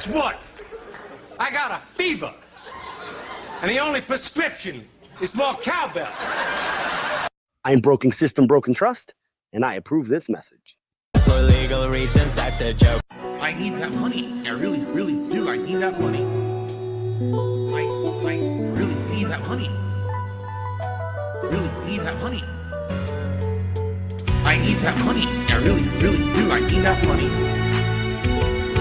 guess what? I got a fever. And the only prescription is more cowbell. I'm broken system, broken trust, and I approve this message. For legal reasons, that's a joke. I need that money. I really, really do. I need that money. I really need that money. Really need that money. I need that money. I really, really do. I need that money. I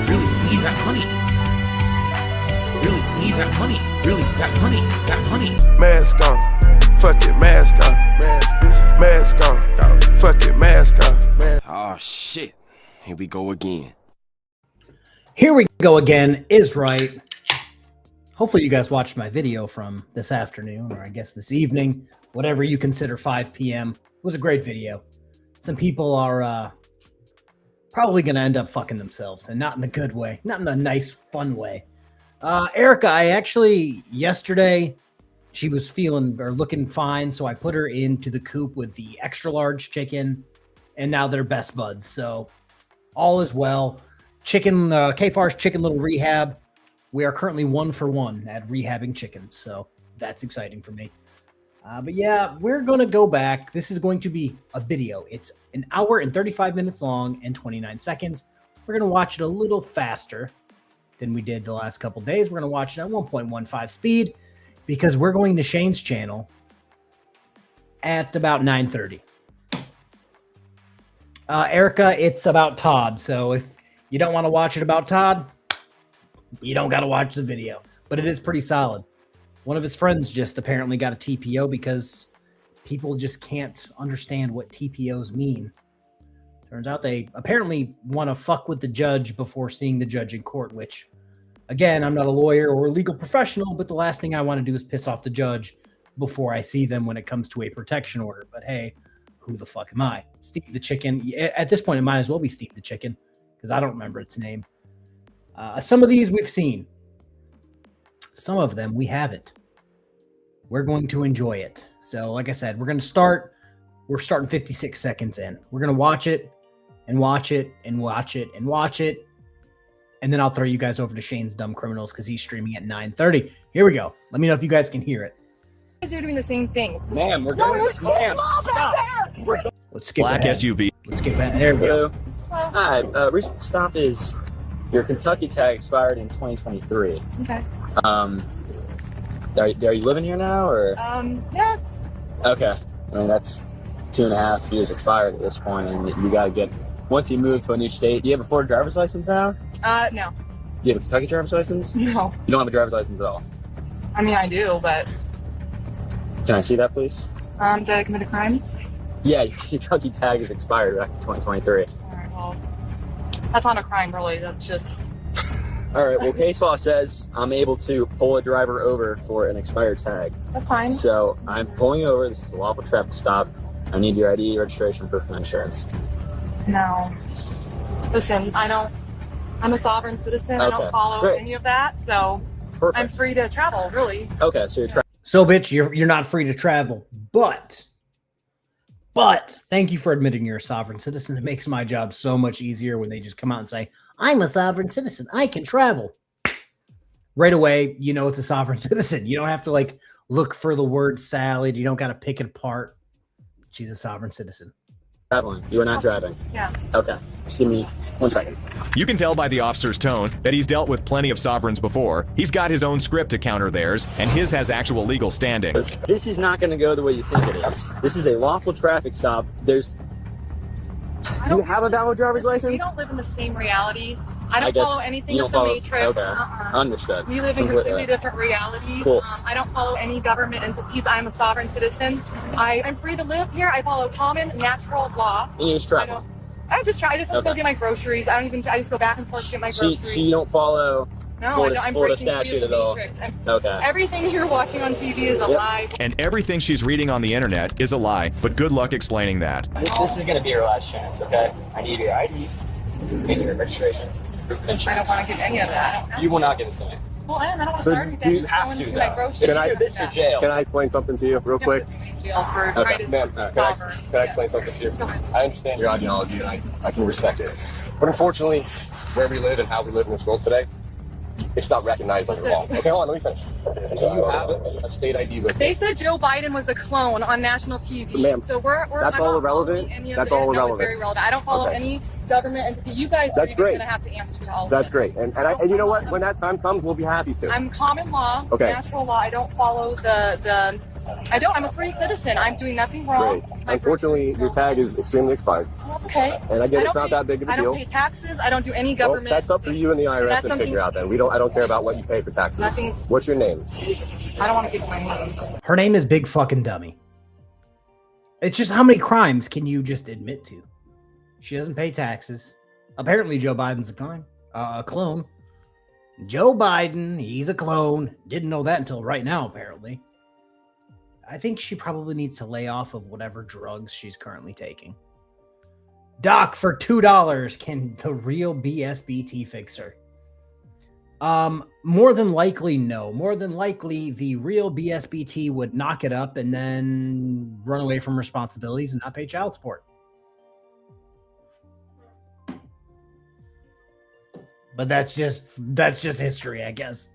really need that money. Really need that money. Really, that money. That money. Mask on. Fuck it, mask on. Mask on. Fuck it, mask on. Oh shit. Here we go again. Here we go again is right. Hopefully you guys watched my video from this afternoon, or I guess this evening, whatever you consider 5 p.m. It was a great video. Some people are probably going to end up fucking themselves, and not in the good way, not in the nice, fun way. Erica, I actually, yesterday, she was feeling or looking fine, so I put her into the coop with the extra large chicken, and now they're best buds. So all is well. Chicken, KFARR's Chicken Little Rehab. We are currently 1 for 1 at rehabbing chickens, so that's exciting for me. But yeah, we're going to go back. This is going to be a video. It's an hour and 35 minutes long and 29 seconds. We're going to watch it a little faster than we did the last couple days. We're going to watch it at 1.15 speed because we're going to Shane's channel at about 9:30. Erica, it's about Todd. So if you don't want to watch it about Todd, you don't got to watch the video. But it is pretty solid. One of his friends just apparently got a TPO because people just can't understand what TPOs mean. Turns out they apparently want to fuck with the judge before seeing the judge in court, which, again, I'm not a lawyer or a legal professional, but the last thing I want to do is piss off the judge before I see them when it comes to a protection order. But hey, who the fuck am I? Steve the Chicken. At this point, it might as well be Steve the Chicken because I don't remember its name. Some of these we've seen. Some of them we haven't. We're going to enjoy it. So like I said, we're going to start. We're starting 56 seconds in. We're going to watch it and watch it and watch it and watch it. And then I'll throw you guys over to Shane's Dumb Criminals because he's streaming at 9:30. Here we go. Let me know if you guys can hear it. You guys are doing the same thing. Ma'am, we're going to stop. Let's skip Black ahead. SUV. Let's get back. There we go. Hi, reason to stop is your Kentucky tag expired in 2023. Okay. Are you living here now, or? Yeah. Okay. I mean, that's 2.5 years expired at this point, and you gotta get, once you move to a new state, do you have a Florida driver's license now? No. Do you have a Kentucky driver's license? No. You don't have a driver's license at all? I mean, I do, but... Can I see that, please? Did I commit a crime? Yeah, your Kentucky tag is expired back in 2023. Alright, well... That's not a crime, really. That's just... Alright, well, case law says I'm able to pull a driver over for an expired tag. That's fine. So, I'm pulling over. This is a lawful traffic stop. I need your ID, registration, proof of insurance. No. Listen, I'm a sovereign citizen. Okay, I don't follow great. any of that, so... Perfect. I'm free to travel, really. Okay, so you're So, bitch, you're not free to travel, but thank you for admitting you're a sovereign citizen. It makes my job so much easier when they just come out and say, I'm a sovereign citizen. I can travel. Right away, you know it's a sovereign citizen. You don't have to, like, look for the word salad. You don't got to pick it apart. She's a sovereign citizen. traveling. You are not driving. Yeah. Okay. See me 1 second. You can tell by the officer's tone that he's dealt with plenty of sovereigns before. He's got his own script to counter theirs, and his has actual legal standing. This is not going to go the way you think it is. This is a lawful traffic stop. There's... Do you have a valid driver's license? We don't live in the same reality. I don't follow anything with the Matrix. Okay. Understood. We live in completely different realities. Cool. I don't follow any government entities. I'm a sovereign citizen. I'm free to live here. I follow common, natural law. And you just travel? I just go get my groceries. I just go back and forth to get my groceries. So you don't follow Florida statute at all? Okay. Everything you're watching on TV is a lie. And everything she's reading on the internet is a lie, but good luck explaining that. This is going to be your last chance, okay? I need your ID, and your registration. I don't want to get any of that. You will not get it to me. Well, I don't want to start anything. You have to, Can I explain something to you real quick? Okay, ma'am, can I explain something to you? I understand your ideology and I can respect it. But unfortunately, where we live and how we live in this world today, it's not recognized under law. Okay, hold on, let me finish. Do you have a state ID with They you? said Joe Biden was a clone on national TV. So, ma'am, we're that's I'm all not irrelevant? following any of That's it. all No, it's irrelevant. very relevant. I don't follow Okay. any government entity. You guys That's are great. going to have to answer to all of That's this. great. And you know what? When that time comes, we'll be happy to. I'm common law, Okay. natural law. I don't follow I'm a free citizen. I'm doing nothing wrong. Great. Unfortunately, your tag is extremely expired. That's okay. And I get it's don't not pay- that big of a I deal. don't pay taxes. I don't do any Well, government. that's up for you and the IRS That's to something- figure out then. I don't care about what you pay for taxes. Nothing's- What's your name? I don't want to give my name. Her name is Big Fucking Dummy. It's just how many crimes can you just admit to? She doesn't pay taxes. Apparently, Joe Biden's a clone. Joe Biden, he's a clone. Didn't know that until right now, apparently. I think she probably needs to lay off of whatever drugs she's currently taking. Doc, for $2, can the real BSBT fix her? More than likely, no. More than likely, the real BSBT would knock it up and then run away from responsibilities and not pay child support. But that's just history, I guess.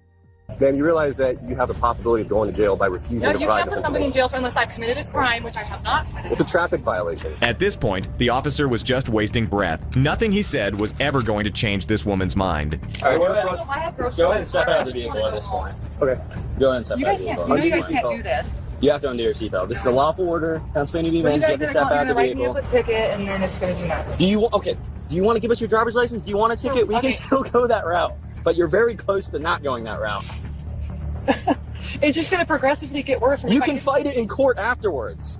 Then you realize that you have the possibility of going to jail by refusing No, to you provide can't this put somebody in information. jail for unless I've committed a crime, which I have not committed. It's a traffic violation. At this point, the officer was just wasting breath. Nothing he said was ever going to change this woman's mind. All right, I have groceries. go ahead and step out of the vehicle at this point. Okay. Go ahead and step You out of guys the can't. vehicle. You know you guys can't do this. You have to undo your seatbelt. This is a lawful order. Pennsylvania v. Well, you Benz. You guys have to are step out of the write me vehicle. up a ticket, and then it's going to do nothing. Do you want? Okay. Do you want to give us your driver's license? Do you want a ticket? We Okay. can still go that route, but you're very close to not going that route. It's just going to progressively get worse. You can fight it in court afterwards.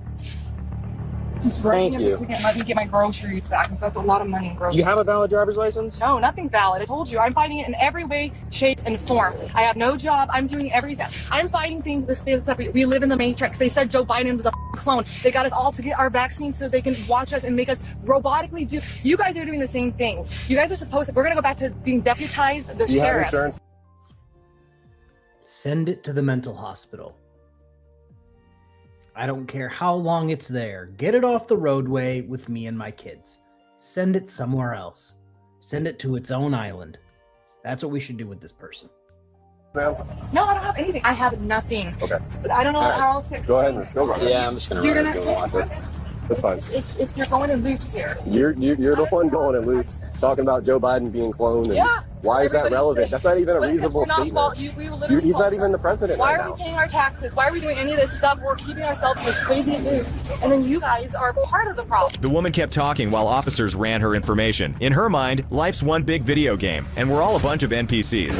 Just Thank you. Let me get my groceries back, because that's a lot of money in groceries. You have a valid driver's license? No, nothing valid. I told you, I'm fighting it in every way, shape, and form. I have no job. I'm doing everything. I'm fighting things that say that we live in the Matrix. They said Joe Biden was a clone. They got us all to get our vaccines so they can watch us and make us robotically do. You guys are doing the same thing. You guys are supposed to. We're going to go back to being deputized. The Do you have sheriffs. insurance? Send it to the mental hospital. I don't care how long it's there. Get it off the roadway with me and my kids. Send it somewhere else. Send it to its own island. That's what we should do with this person. Ma'am? No, I don't have anything. I have nothing. Okay. But I don't know how else to. Go ahead and go run. Yeah, I'm just gonna You're run gonna. it if you want it. That's fine. It's you're going in loops here. You're the one going in loops, talking about Joe Biden being cloned. And Yeah. why is that Everybody's relevant? saying- That's not even a But reasonable we're not statement. we literally He's not fault even the president Why right are now. we paying our taxes? Why are we doing any of this stuff? We're keeping ourselves in this crazy loop. And then you guys are part of the problem. The woman kept talking while officers ran her information. In her mind, life's one big video game, and we're all a bunch of NPCs.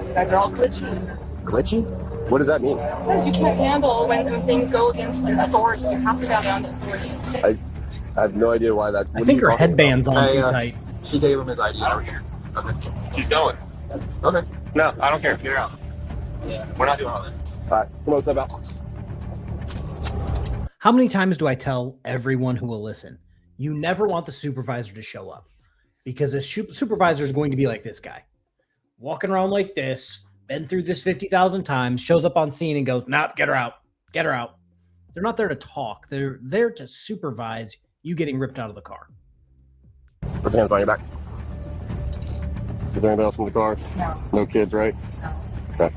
You guys are all glitchy. Glitchy? What does that mean? Because you can't handle when things go against the authority. You have to bow down to authority. I have no idea why that's. I think her headband's on too tight. She gave him his ID over here. Okay. She's going. Okay. No, I don't care. Get her out. We're not doing all that. All right. Come on, step out. How many times do I tell everyone who will listen? You never want the supervisor to show up, because the supervisor is going to be like this guy, walking around like this, been through this 50,000 times, shows up on scene and goes, "Nope, get her out. Get her out." They're not there to talk. They're there to supervise you getting ripped out of the car. Put your hands behind your back. Is there anybody else in the car? No. No kids, right? No. Okay.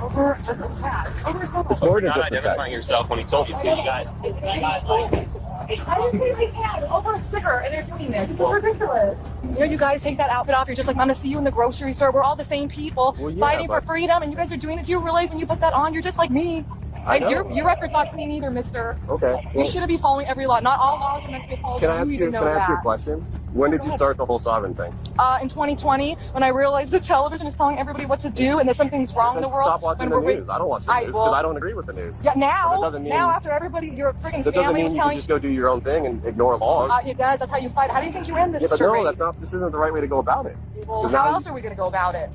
Over just a tag. Over a It's more than Not just a identifying tag. yourself when he told you to, you guys. I didn't say they can over a sticker, and they're doing this. It's ridiculous. You know, you guys take that outfit off. You're just like, I'm gonna see you in the grocery store. We're all the same people Well, yeah, fighting for but- freedom, and you guys are doing it. Do you realize when you put that on, you're just like me? I Like know. your record's not clean either, mister. Okay. You shouldn't be following every law. Not all laws are meant to be followed. Can I ask need you? to know Can I ask you a that. question? When did you start the whole sovereign thing? In 2020, when I realized the television is telling everybody what to do and that something's wrong in the Then world. stop watching the when we're- news. I don't watch the news because well, I don't agree with the news. Yeah, But now, that doesn't mean- now after everybody, your freaking That doesn't family mean is you telling can just go do your own thing and ignore laws. it does. That's how you fight. How do you think you win this Yeah, but charade? no, that's not. This isn't the right way to go about it. Well, 'Cause how now else are we going to go about it?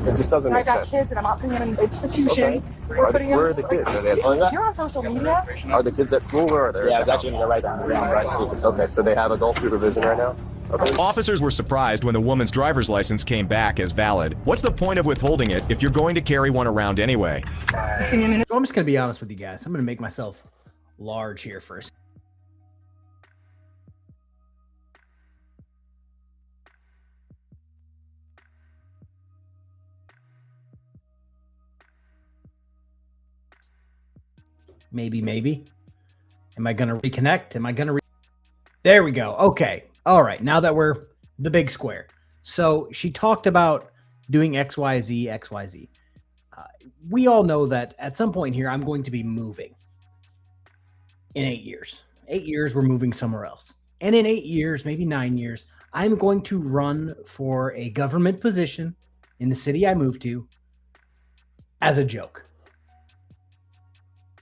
It just doesn't And I make got sense. kids and I'm not putting them in an institution. Okay. Where are the kids? Are they at school? You're on social media. Are the kids at school or are they? Yeah, I was actually gonna go right down the ground right to see if it's Okay, so they have adult supervision right now? Okay. Officers were surprised when the woman's driver's license came back as valid. What's the point of withholding it if you're going to carry one around anyway? So I'm just going to be honest with you guys. I'm going to make myself large here first. Maybe. Am I going to reconnect? Am I going to There we go. Okay. All right. Now that we're the big square. So she talked about doing XYZ. We all know that at some point here, I'm going to be moving in 8 years. 8 years, we're moving somewhere else. And in 8 years, maybe 9 years, I'm going to run for a government position in the city I moved to as a joke.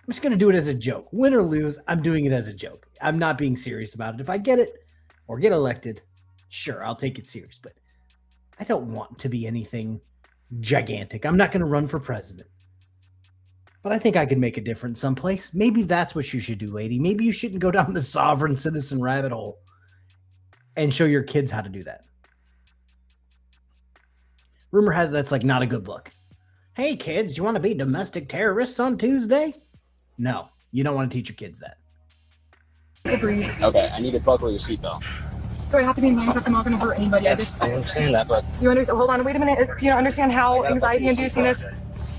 I'm just going to do it as a joke. Win or lose, I'm doing it as a joke. I'm not being serious about it. If I get it or get elected, sure, I'll take it serious. But I don't want to be anything gigantic. I'm not going to run for president. But I think I could make a difference someplace. Maybe that's what you should do, lady. Maybe you shouldn't go down the sovereign citizen rabbit hole and show your kids how to do that. Rumor has that's like not a good look. Hey, kids, you want to be domestic terrorists on Tuesday? No, you don't want to teach your kids that. Okay, I need to buckle your seatbelt. Do I have to be in handcuffs? I'm not going to hurt anybody. Yes, I understand that, but... You understand? Hold on, wait a minute. Do you understand how anxiety-inducing this?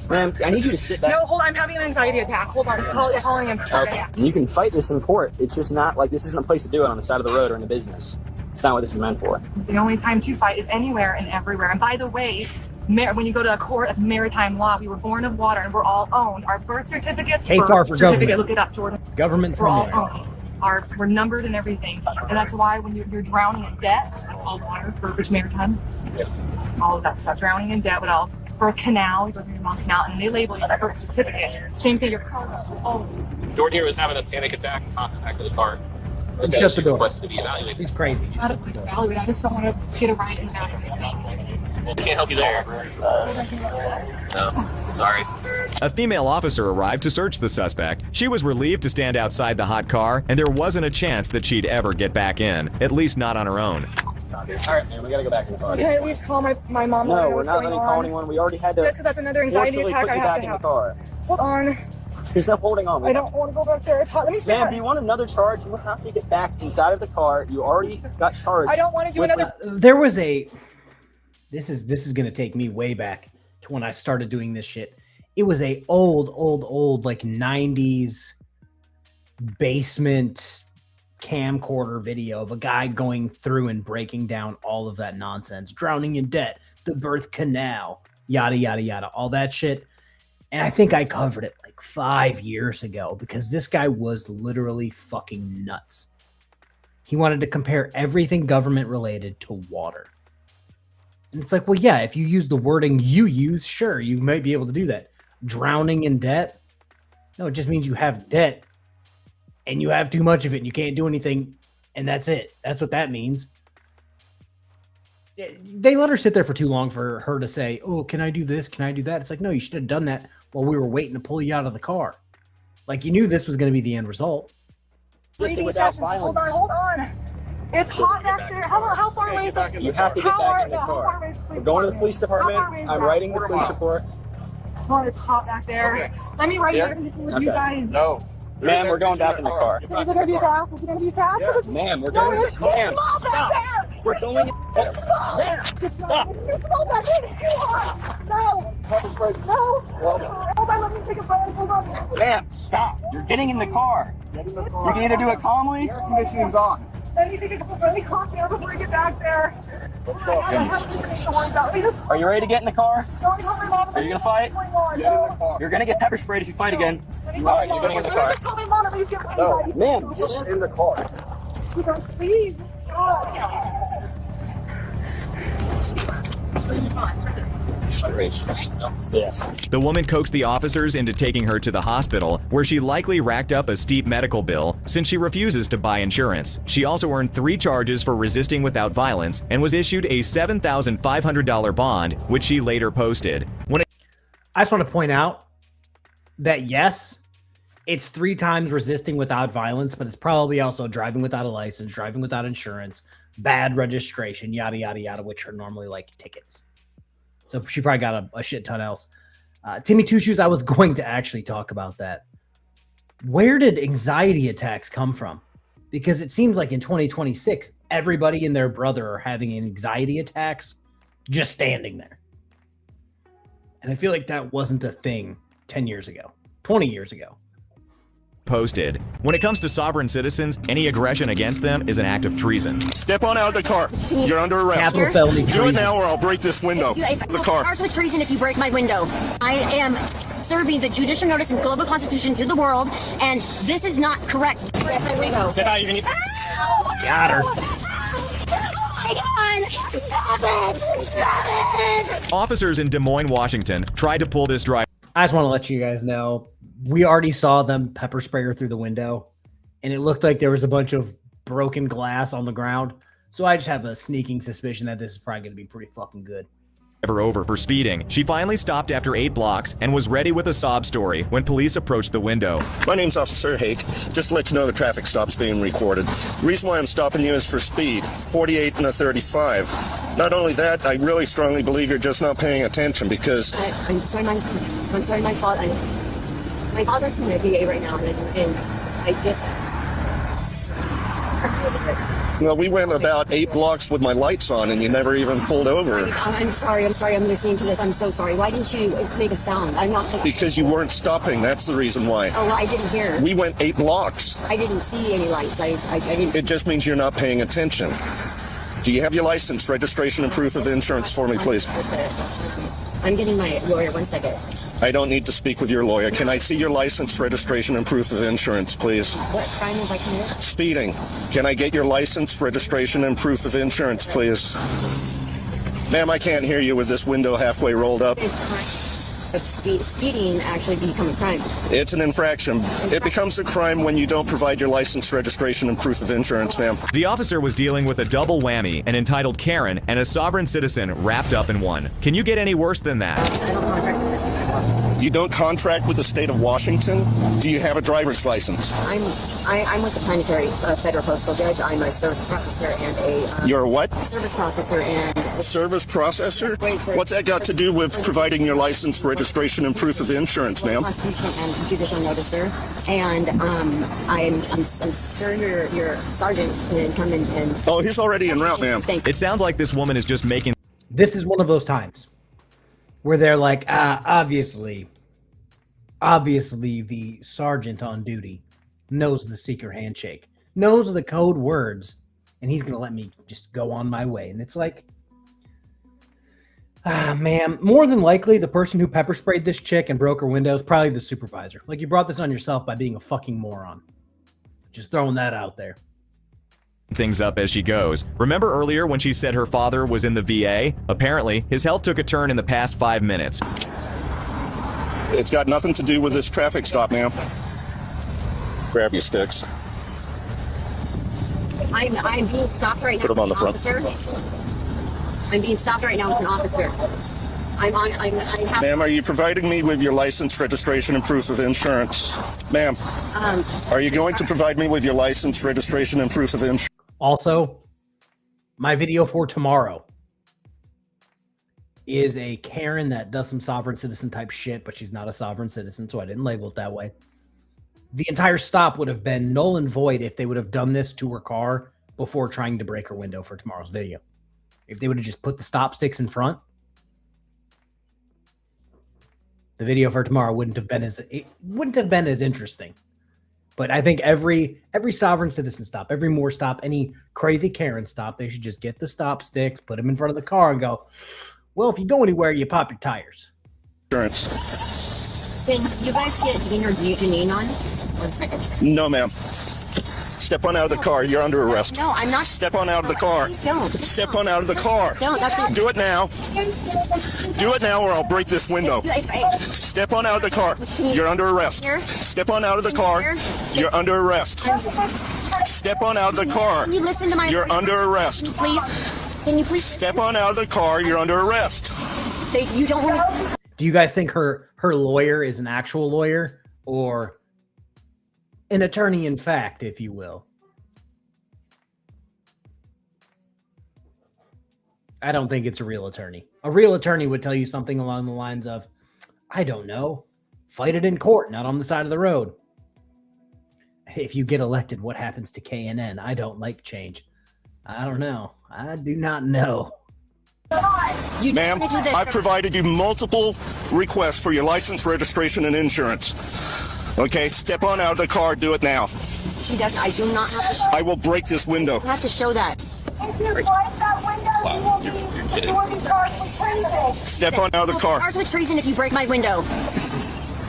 Ma'am, I need you to sit back. No, hold on. I'm having an anxiety attack. Hold on. Calling him. Okay. And you can fight this in court. It's just not like this isn't a place to do it on the side of the road or in a business. It's not what this is meant for. The only time to fight is anywhere and everywhere. And by the way, when you go to a court, that's maritime law. We were born of water and we're all owned. Our birth certificates, KFARR for government. Look it up, Jordan. Government We're all somewhere. owned. We're numbered and everything. And that's why when you're drowning in debt, that's all water, verbiage, maritime. Yeah. All of that stuff. Drowning in debt, what else? For a canal, you go through your long canal and they label you that birth certificate. Same thing, your car. Oh. Jordan here was having a panic attack and talking back to the car. Shut the door. Requested to be evaluated. He's crazy. I just don't want to get a ride in the back. We can't help you there. No, sorry. A female officer arrived to search the suspect. She was relieved to stand outside the hot car, and there wasn't a chance that she'd ever get back in, at least not on her own. All right, man, we gotta go back in the car. Can I at least call my mom? No, we're not letting call anyone. We already had to. Just because that's another anxiety attack put you I have back to in have. the car. Hold on. There's no holding on. I don't want to go back there. It's hot. Let me see. Ma'am, do you want another charge? You have to get back inside of the car. You already got charged. I don't want to do another. There was a. This is gonna take me way back to when I started doing this shit. It was a old like 90s basement camcorder video of a guy going through and breaking down all of that nonsense, drowning in debt, the birth canal, yada yada yada, all that shit. And I think I covered it like 5 years ago because this guy was literally fucking nuts. He wanted to compare everything government related to water. And it's like, well, yeah, if you use the wording you use, sure, you might be able to do that. Drowning in debt? No, it just means you have debt and you have too much of it and you can't do anything. And that's it. That's what that means. They let her sit there for too long for her to say, oh, can I do this? Can I do that? It's like, no, you should have done that while we were waiting to pull you out of the car. Like you knew this was going to be the end result. Without violence. Hold on. It's hot back there. How far away is it? You have to get back in the car. We're going to the police department. I'm writing the police report. Oh, it's hot back there. Okay. Let me write everything with you guys. No. Ma'am, we're going back in the car. Is it going to be fast? Is it going to be fast? Yeah. Ma'am, we're going. Ma'am, stop. We're going. Stop. Stop. It's so back there. It's too hot. No. No. Hold on, let me take a breath. Hold on. Ma'am, stop. You're getting in the car. You can either do it calmly. Air conditioning's on. Let me calm down before I get back there. Let's go. Are you ready to get in the car? Are you gonna fight? Get in the car. You're gonna get pepper sprayed if you fight again. All right, you're gonna get in the car. No, ma'am. Get in the car. Please stop. Yes. The woman coaxed the officers into taking her to the hospital, where she likely racked up a steep medical bill since she refuses to buy insurance. She also earned 3 charges for resisting without violence and was issued a $7,500 bond, which she later posted. I just want to point out that yes, it's 3 times resisting without violence, but it's probably also driving without a license, driving without insurance, bad registration, yada, yada, yada, which are normally like tickets. So she probably got a shit ton else. Timmy Two Shoes, I was going to actually talk about that. Where did anxiety attacks come from? Because it seems like in 2026, everybody and their brother are having anxiety attacks just standing there. And I feel like that wasn't a thing 10 years ago, 20 years ago. posted. When it comes to sovereign citizens, any aggression against them is an act of treason. Step on out of the car. You're under arrest. Capital felony Do it treason. now or I'll break this window. The car. Charged with treason if you break my window. I am serving the judicial notice and global constitution to the world, and this is not correct. Step out, you're gonna... Got her. Stop it! Stop it! Officers in Des Moines, Washington tried to pull this driver. I just want to let you guys know, we already saw them pepper spray her through the window, and it looked like there was a bunch of broken glass on the ground. So I just have a sneaking suspicion that this is probably going to be pretty fucking good. Over for speeding. She finally stopped after 8 blocks and was ready with a sob story when police approached the window. My name's Officer Hake. Just to let you know the traffic stop's being recorded. The reason why I'm stopping you is for speed. 48 and a 35. Not only that, I really strongly believe you're just not paying attention because... I'm sorry, my father's in the VA right now, and I just... Well, we went about 8 blocks with my lights on and you never even pulled over. I'm sorry, I'm listening to this. I'm so sorry. Why didn't you make a sound? I'm not... Because you weren't stopping, that's the reason why. Oh, well, I didn't hear. We went 8 blocks. I didn't see any lights. I didn't... It just means you're not paying attention. Do you have your license, registration, and proof of insurance for me, please? I'm getting my lawyer. 1 second. I don't need to speak with your lawyer. Can I see your license, registration, and proof of insurance, please? What crime have I committed? Speeding. Can I get your license, registration, and proof of insurance, please? Ma'am, I can't hear you with this window halfway rolled up. If speeding actually become a crime. It's an infraction. It becomes a crime when you don't provide your license, registration, and proof of insurance, ma'am. The officer was dealing with a double whammy, an entitled Karen and a sovereign citizen wrapped up in one. Can you get any worse than that? I don't contract with the state of Washington. You don't contract with the state of Washington? Do you have a driver's license? I'm with the planetary federal postal judge. I'm a service processor and a... You're a what? Service processor and... Service processor? What's that got to do with providing your license, registration, and proof of insurance, ma'am? Constitution and judicial notice, sir. And I'm sure your sergeant can come in and... Oh, he's already en route, ma'am. It sounds like this woman is just making... This is one of those times where they're like, obviously the sergeant on duty knows the secret handshake, knows the code words, and he's going to let me just go on my way. And it's like, ma'am, more than likely the person who pepper sprayed this chick and broke her window is probably the supervisor. Like, you brought this on yourself by being a fucking moron. Just throwing that out there. Things up as she goes. Remember earlier when she said her father was in the VA? Apparently, his health took a turn in the past 5 minutes. It's got nothing to do with this traffic stop, ma'am. Grab your sticks. I'm being stopped right now. Put them on the front. Officer. I'm being stopped right now with an officer. Ma'am, are you providing me with your license, registration, and proof of insurance? Ma'am, are you going to provide me with your license, registration, and proof of insurance? Also, my video for tomorrow is a Karen that does some sovereign citizen type shit, but she's not a sovereign citizen, so I didn't label it that way. The entire stop would have been null and void if they would have done this to her car before trying to break her window for tomorrow's video. If they would have just put the stop sticks in front, the video for tomorrow wouldn't have been as interesting. But I think every sovereign citizen stop, every Moore stop, any crazy Karen stop, they should just get the stop sticks, put them in front of the car, and go, well, if you go anywhere, you pop your tires. Insurance. Can you guys get Janine on? 1 second. No, ma'am. Step on out of the car. You're under arrest. No, I'm not. Step on out of the car. Please don't. Step on out of the car. Don't. That's Do it now. Do it now or I'll break this window. Step on out of the car. You're under arrest. Step on out of the car. You're under arrest. Step on out of the car. Can you listen to my... You're under arrest. Please. Can you please... Step on out of the car. You're under arrest. You don't want to... Do you guys think her lawyer is an actual lawyer or an attorney in fact, if you will? I don't think it's a real attorney. A real attorney would tell you something along the lines of, I don't know, fight it in court, not on the side of the road. If you get elected, what happens to KNN? I don't like change. I don't know. I do not know. Ma'am, I've provided you multiple requests for your license, registration, and insurance. Okay, step on out of the car. Do it now. She doesn't. I do not have to. I will break this window. You have to show that. Wow, you're kidding. Step on out of the car. Charged with treason if you break my window.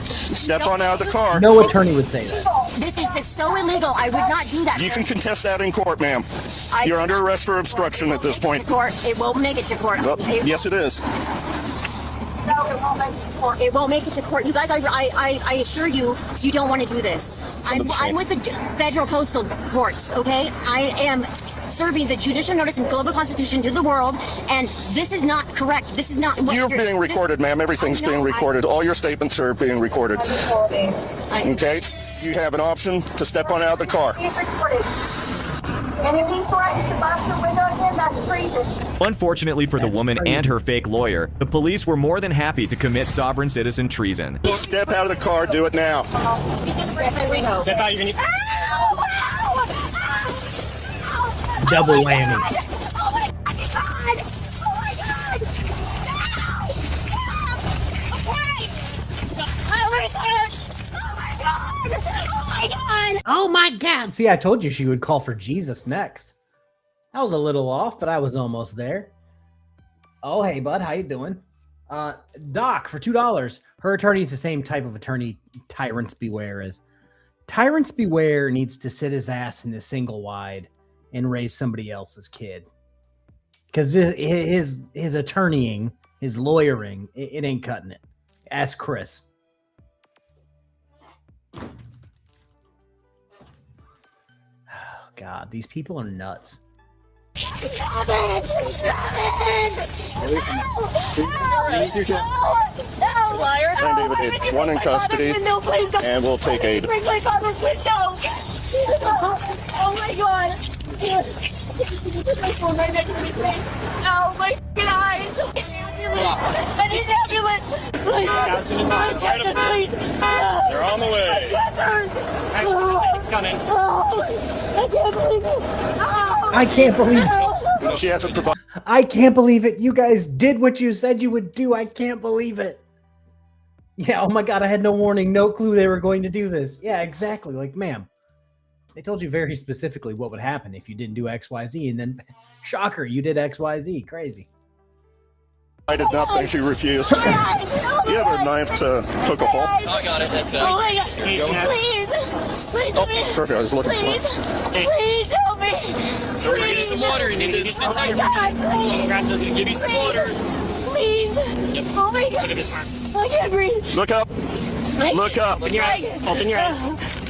Step on out of the car. No attorney would say that. This is so illegal. I would not do that. You can contest that in court, ma'am. You're under arrest for obstruction at this point. Court. It won't make it to court. Yes, it is. No, it won't make it to court. It won't make it to court. You guys, I assure you, you don't want to do this. I'm with the federal postal courts, okay? I am serving the judicial notice and global constitution to the world, and this is not correct. This is not what You're being recorded, ma'am. Everything's being recorded. All your statements are being recorded. Okay? You have an option to step on out of the car. And if he threatens to bust the window again, that's treason. Unfortunately for the woman and her fake lawyer, the police were more than happy to commit sovereign citizen treason. Step out of the car. Do it now. Step out. You're gonna. Double whammy. Oh my God! Oh my God! Oh my God. See, I told you she would call for Jesus next. I was a little off, but I was almost there. Oh, hey, bud. How you doing? Doc, for $2. Her attorney is the same type of attorney Tyrants Beware is. Tyrants Beware needs to sit his ass in the single wide and raise somebody else's kid. Because his attorneying, his lawyering, it ain't cutting it. Ask Chris. Oh, God, these people are nuts. Stop it! Stop it! And David Hicks, one in custody, and we'll take aid. Break my father's window! Oh my God! Oh my eyes! I need an ambulance! Please! Please! They're on the way. It's coming. I can't believe it! I can't believe it. She hasn't provided. I can't believe it. You guys did what you said you would do. I can't believe it. Yeah, oh my God, I had no warning, no clue they were going to do this. Yeah, exactly. Like, ma'am, they told you very specifically what would happen if you didn't do XYZ, and then, shocker, you did XYZ. Crazy. I did nothing. She refused. Do you have a knife to cook a hole? I got it. That's it. Oh my God! Please! Please help me! Perfect. I was looking for it. Please help me! So we're getting some water. You need to get some water. Grab those and give you some water. Please! Oh my God! I can't breathe! Look up. Look up. Open your eyes. Open your eyes.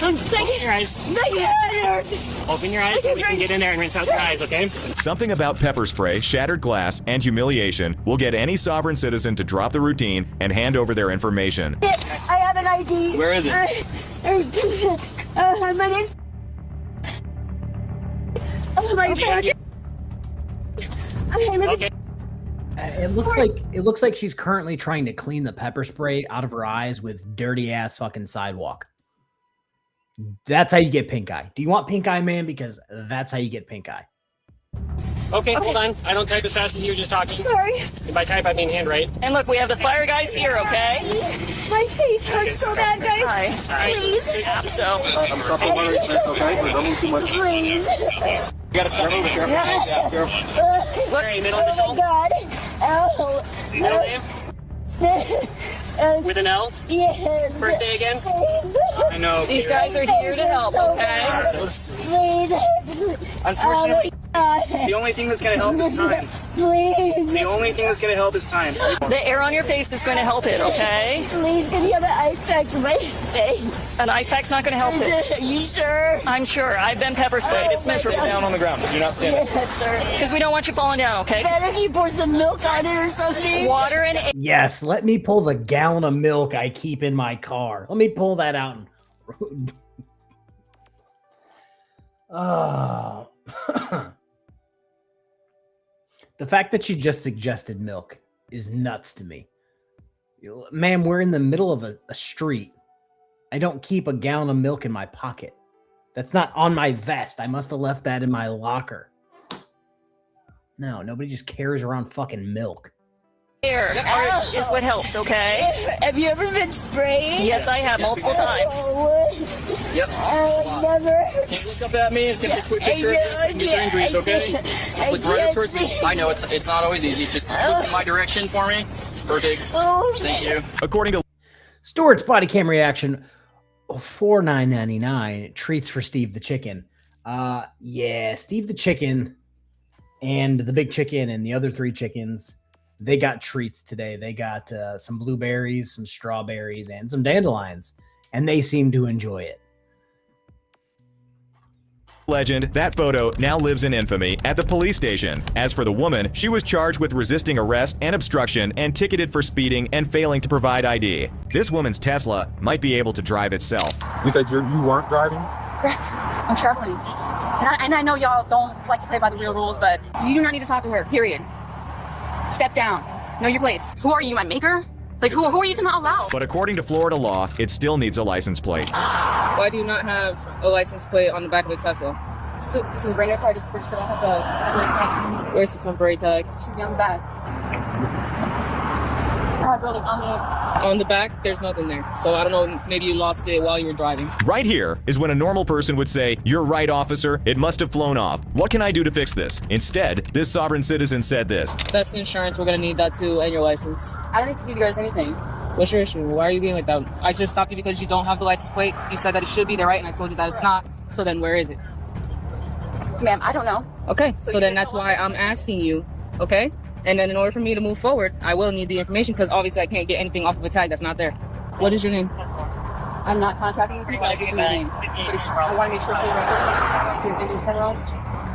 I'm sick. Open your eyes. My head hurts. Open your eyes so we can get in there and rinse out your eyes, okay? Something about pepper spray, shattered glass, and humiliation will get any sovereign citizen to drop the routine and hand over their information. I have an ID. Where is it? My name's... Okay. It looks like she's currently trying to clean the pepper spray out of her eyes with dirty ass fucking sidewalk. That's how you get pink eye. Do you want pink eye, man? Because that's how you get pink eye. Okay, hold on. I don't type as fast as you were just talking. Sorry. And by type, I mean handwrite. And look, we have the fire guys here, okay? My face hurts so bad, guys. Please. So, I'm supplementary, okay? So don't move too much. Please. You gotta start moving. Careful. look, Middle initial. Oh God. Ow. Middle name. With an L? Yes. Birthday again? Please. I know. these guys are here to help, okay? Please. Unfortunately, Oh, the only thing that's gonna help is time. please. The only thing that's gonna help is time. The air on your face is going to help it, okay? Please, can you have an ice pack for my face? An ice pack's not going to help it. Are you sure? I'm sure. I've been pepper sprayed. It's miserable. Down on the ground. You're not standing. Yes, sir. Because we don't want you falling down, okay? Better you pour some milk on it or something. Water and Yes, let me pull the gallon of milk I keep in my car. Let me pull that out. Oh. The fact that she just suggested milk is nuts to me. Ma'am, we're in the middle of a street. I don't keep a gallon of milk in my pocket. That's not on my vest. I must have left that in my locker. No, nobody just carries around fucking milk. Air is what helps, okay? Have you ever been sprayed? Yes, I have multiple times. Yep. Never. Can you look up at me and just give me a quick picture of this and get your injuries, okay? Just look right up towards me. I know it's not always easy. Just look in my direction for me. Perfect. Thank you. According to Stewart's body cam reaction, $49.99 treats for Steve the Chicken. Yeah, Steve the Chicken and the Big Chicken and the other 3 chickens, they got treats today. They got some blueberries, some strawberries, and some dandelions, and they seem to enjoy it. legend, that photo now lives in infamy at the police station. As for the woman, she was charged with resisting arrest and obstruction and ticketed for speeding and failing to provide ID. This woman's Tesla might be able to drive itself. You said you weren't driving? Correct. I'm traveling. And I know y'all don't like to play by the real rules, but you do not need to talk to her, period. Step down. Know your place. Who are you, my maker? Like, who are you to not allow? But according to Florida law, it still needs a license plate. Why do you not have a license plate on the back of the Tesla? This is a brand new car. Just purchased it. I have a temporary tag. Where's the temporary tag? Should be on the back. On the back, there's nothing there. So I don't know, maybe you lost it while you were driving. Right here is when a normal person would say, "You're right, officer, it must have flown off. What can I do to fix this?" Instead, this sovereign citizen said this. That's the insurance, we're gonna need that too, and your license. I don't need to give you guys anything. What's your issue? Why are you being like that? I just stopped you because you don't have the license plate. You said that it should be there, right? And I told you that it's not. So then where is it? Ma'am, I don't know. Okay, so then that's why I'm asking you, okay? And then in order for me to move forward, I will need the information because obviously I can't get anything off of a tag that's not there. What is your name? I'm not contracting with you, but I give you my name. I want to make sure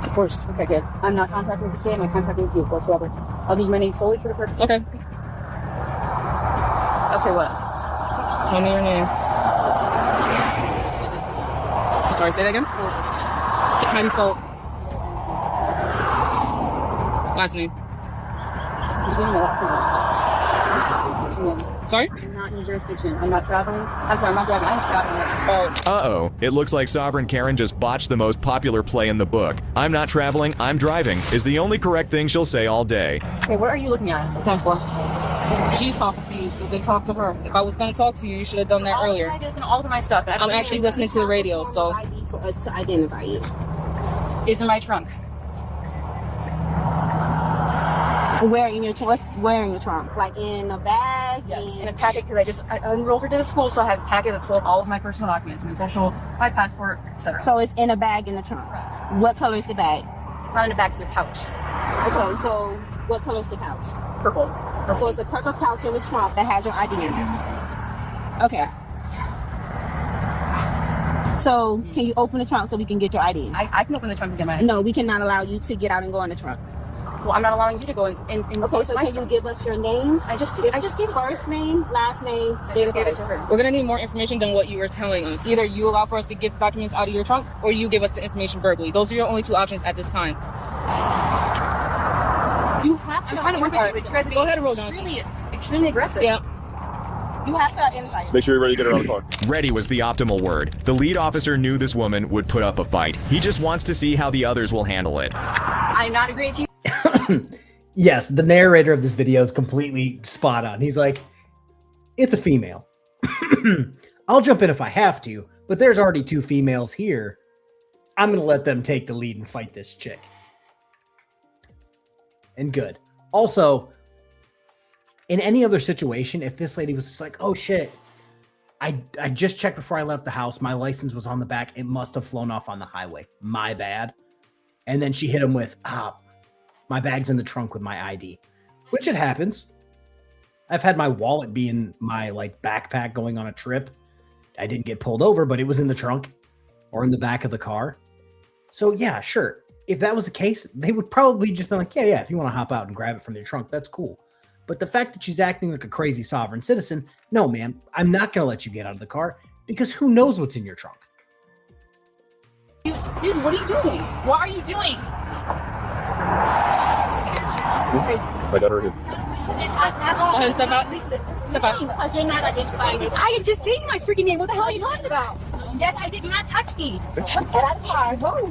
Of course. Okay, good. I'm not contracting with the state. I'm not contracting with you whatsoever. I'll give you my name solely for the purpose. Okay. Okay, what? Tell me your name. I'm sorry, say that again? How do you spell it? Last name. Sorry? I'm not in your jurisdiction. I'm not traveling. I'm sorry, I'm not driving. I'm traveling. Uh-oh, it looks like Sovereign Karen just botched the most popular play in the book. "I'm not traveling, I'm driving" is the only correct thing she'll say all day. Okay, what are you looking at? 10-4. She's talking to you, so then talk to her. If I was going to talk to you, you should have done that earlier. I'm looking all of my stuff. I'm actually listening to the radio, so. ID for us to identify you. It's in my trunk. Where in your trunk? Where in your trunk? Like in a bag? Yes, in a packet, because I enrolled her to the school, so I have a packet that's full of all of my personal documents, my social, my passport, etc. So it's in a bag in the trunk. What color is the bag? It's not in the bag, it's in a pouch. Okay, so what color is the pouch? Purple. So it's a purple pouch in the trunk that has your ID in it. Okay. So can you open the trunk so we can get your ID? I can open the trunk and get my ID. No, we cannot allow you to get out and go in the trunk. Well, I'm not allowing you to go in okay, so can you give us your name? I just gave it. First name, last name. I just gave it to her. We're gonna need more information than what you were telling us. Either you allow for us to get the documents out of your trunk, or you give us the information verbally. Those are your only two options at this time. You have to. I'm trying to work with you, but you guys go ahead and roll down. Extremely aggressive. Yeah. You have to identify. Make sure you're ready to get her out of the car. Ready was the optimal word. The lead officer knew this woman would put up a fight. He just wants to see how the others will handle it. I'm not agreeing to you. Yes, the narrator of this video is completely spot on. He's like, it's a female. I'll jump in if I have to, but there's already 2 females here. I'm going to let them take the lead and fight this chick. And good. Also, in any other situation, if this lady was just like, oh shit, I just checked before I left the house, my license was on the back, it must have flown off on the highway. My bad. And then she hit him with, my bag's in the trunk with my ID, which it happens. I've had my wallet be in my backpack going on a trip. I didn't get pulled over, but it was in the trunk or in the back of the car. So yeah, sure. If that was the case, they would probably just be like, yeah, if you want to hop out and grab it from your trunk, that's cool. But the fact that she's acting like a crazy sovereign citizen, no, man, I'm not going to let you get out of the car because who knows what's in your trunk. Excuse me, what are you doing? What are you doing? I got her here. Go ahead, step out. Step out. Because you're not identifying me. I just gave you my freaking name. What the hell are you talking about? Yes, I did. Do not touch me. What are you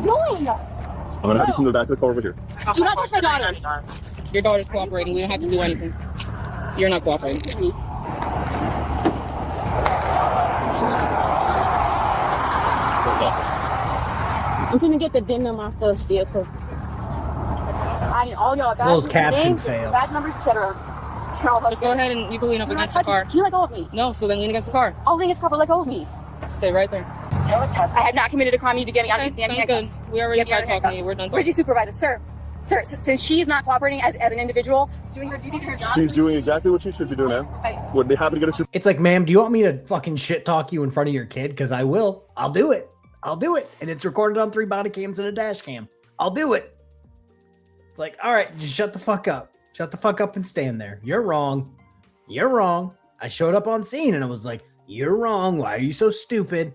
doing? I'm gonna have you from the back of the car over here. Do not touch my daughter. Your daughter's cooperating. We don't have to do anything. You're not cooperating. I'm gonna get the VIN number off the vehicle. I need all y'all Closed caption names, fail. badge numbers, etc. Just go ahead and you can lean up against the car. Can you let go of me? No, so then lean against the car. I'll lean against the car, but let go of me. Stay right there. I have not committed a crime. You need to get me out of these damn handcuffs. Good. We already tried talking to you. We're done. Where's your supervisor? Sir, since she is not cooperating as an individual, doing her duties and her job. She's doing exactly what she should be doing, man. Would they happen to get a super? It's like, ma'am, do you want me to fucking shit talk you in front of your kid? Because I will. I'll do it. I'll do it. And it's recorded on 3 body cams and a dash cam. I'll do it. It's like, all right, just shut the fuck up. Shut the fuck up and stand there. You're wrong. You're wrong. I showed up on scene and I was like, you're wrong. Why are you so stupid?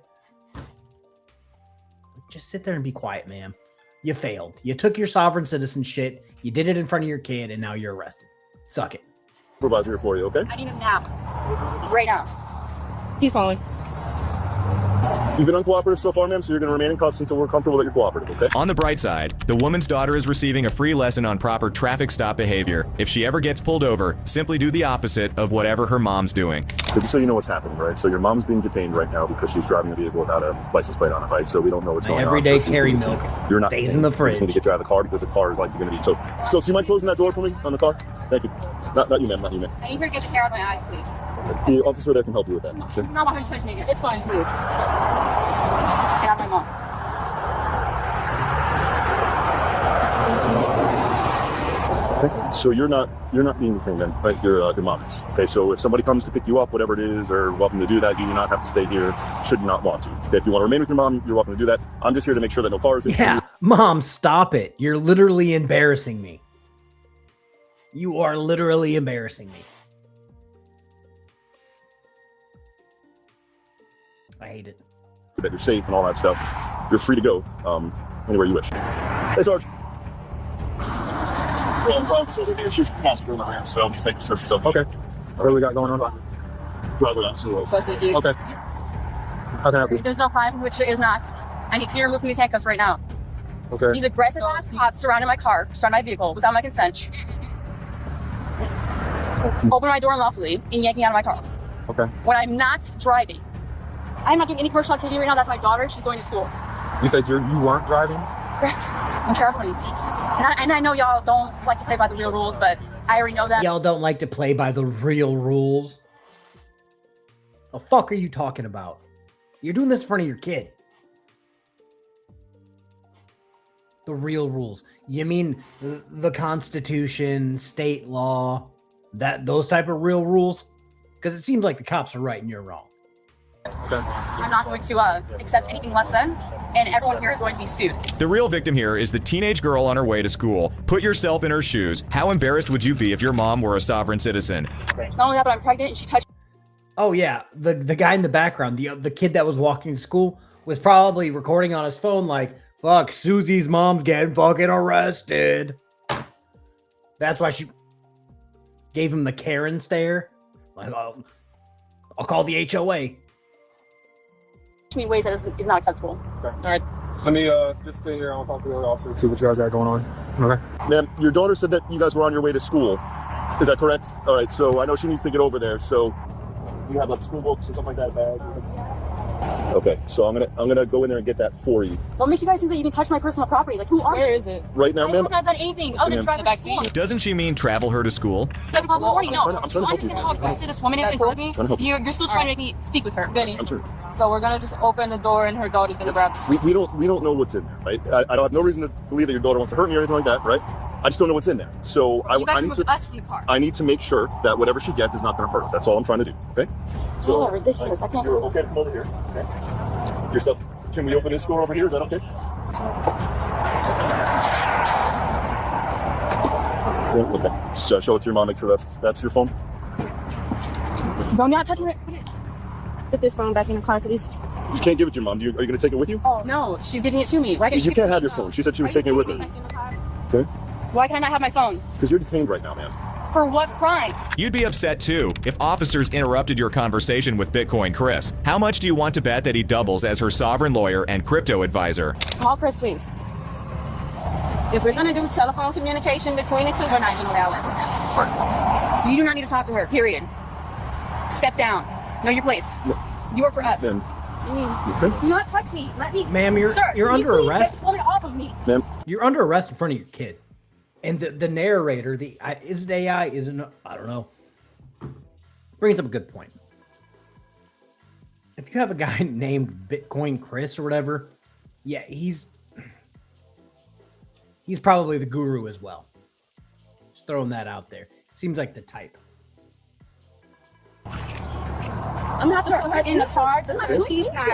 Just sit there and be quiet, ma'am. You failed. You took your sovereign citizen shit. You did it in front of your kid, and now you're arrested. Suck it. Supervisor here for you, okay? I need him now. Right now. He's calling. You've been uncooperative so far, ma'am, so you're going to remain in cuffs until we're comfortable that you're cooperative, okay? On the bright side, the woman's daughter is receiving a free lesson on proper traffic stop behavior. If she ever gets pulled over, simply do the opposite of whatever her mom's doing. Just so you know what's happening, right? So your mom's being detained right now because she's driving the vehicle without a license plate on it, right? So we don't know what's going on. Everyday So carry milk. You're not stays in the fridge. You just need to get you out of the car because the car is like you're going to be. So do you mind closing that door for me on the car? Thank you. Not you, ma'am. Not you, ma'am. I need her to get the hair out of my eyes, please. The officer there can help you with that. Okay? I'm not going to touch me again. It's fine, please. Get out of my mom. Okay. So you're not being detained then, right? Your mom is. Okay. So if somebody comes to pick you up, whatever it is, or welcome to do that, you do not have to stay here. Should you not want to. Okay. If you want to remain with your mom, you're welcome to do that. I'm just here to make sure that no cars. Yeah, mom, stop it. You're literally embarrassing me. You are literally embarrassing me. I hate it. That you're safe and all that stuff. You're free to go anywhere you wish. Hey, Sarge. She's passenger in the van, so I'm just making sure she's okay. Okay. What do we got going on? Okay. How can I help you? There's no crime, which there is not. I need to get removed from these handcuffs right now. Okay. These aggressive ass cops surrounded my car, surrounded my vehicle without my consent. Open my door unlawfully and yank me out of my car. Okay. When I'm not driving. I'm not doing any commercial activity right now. That's my daughter. She's going to school. You said you weren't driving? Correct. I'm traveling. And I know y'all don't like to play by the real rules, but I already know that. Y'all don't like to play by the real rules. The fuck are you talking about? You're doing this in front of your kid. The real rules. You mean the Constitution, state law, those type of real rules? Because it seems like the cops are right and you're wrong. Okay. I'm not going to accept anything less than, and everyone here is going to be sued. The real victim here is the teenage girl on her way to school. Put yourself in her shoes. How embarrassed would you be if your mom were a sovereign citizen? Not only that, but I'm pregnant and she touched. Oh yeah, the guy in the background, the kid that was walking to school was probably recording on his phone like, fuck, Susie's mom's getting fucking arrested. That's why she gave him the Karen stare. Like, I'll call the HOA. Me in ways that is not acceptable. Okay. All right. Let me just stay here. I'll talk to the other officer. See what you guys got going on. Okay. Ma'am, your daughter said that you guys were on your way to school. Is that correct? All right. So I know she needs to get over there. So you have like school books and stuff like that bag. Okay. So I'm gonna go in there and get that for you. What makes you guys think that you can touch my personal property? Like, who are you? Where is it? Right now, ma'am. I haven't done anything other than drive her to school. Doesn't she mean travel her to school? No. I'm trying to You help you. understand how aggressive this woman is in front of me? Trying to help you. You're still trying to make me speak with her. Vinny. I'm sorry. So we're gonna just open the door and her daughter's gonna grab the We don't know what's in there, right? I don't have no reason to believe that your daughter wants to hurt me or anything like that, right? I just don't know what's in there. So You guys removed us from the car. I need to make sure that whatever she gets is not going to hurt us. That's all I'm trying to do. Okay. So ridiculous. I can't you're okay to come over here. Okay. Your stuff. Can we open this door over here? Is that okay? Yeah, okay. So show it to your mom. Make sure that's your phone. Don't not touch me. Put this phone back in the car, please. You can't give it to your mom. Are you going to take it with you? Oh no, she's giving it to me. Why can't You can't have your phone. She said she was taking it with her. Okay. Why can I not have my phone? Because you're detained right now, man. For what crime? You'd be upset too if officers interrupted your conversation with Bitcoin Chris. How much do you want to bet that he doubles as her sovereign lawyer and crypto advisor? Call Chris, please. If we're gonna do telephone communication between the two, we're not gonna allow it. You do not need to talk to her, period. Step down. Know your place. You work for us. Ma'am. Do not touch me. Let me. Ma'am, you're Sir, under please arrest. Get this woman off of me. Ma'am. You're under arrest in front of your kid. And the narrator, is it AI? Isn't, I don't know. Brings up a good point. If you have a guy named Bitcoin Chris or whatever, yeah, he's probably the guru as well. Just throwing that out there. Seems like the type. I'm gonna have to put her in the car. She's not.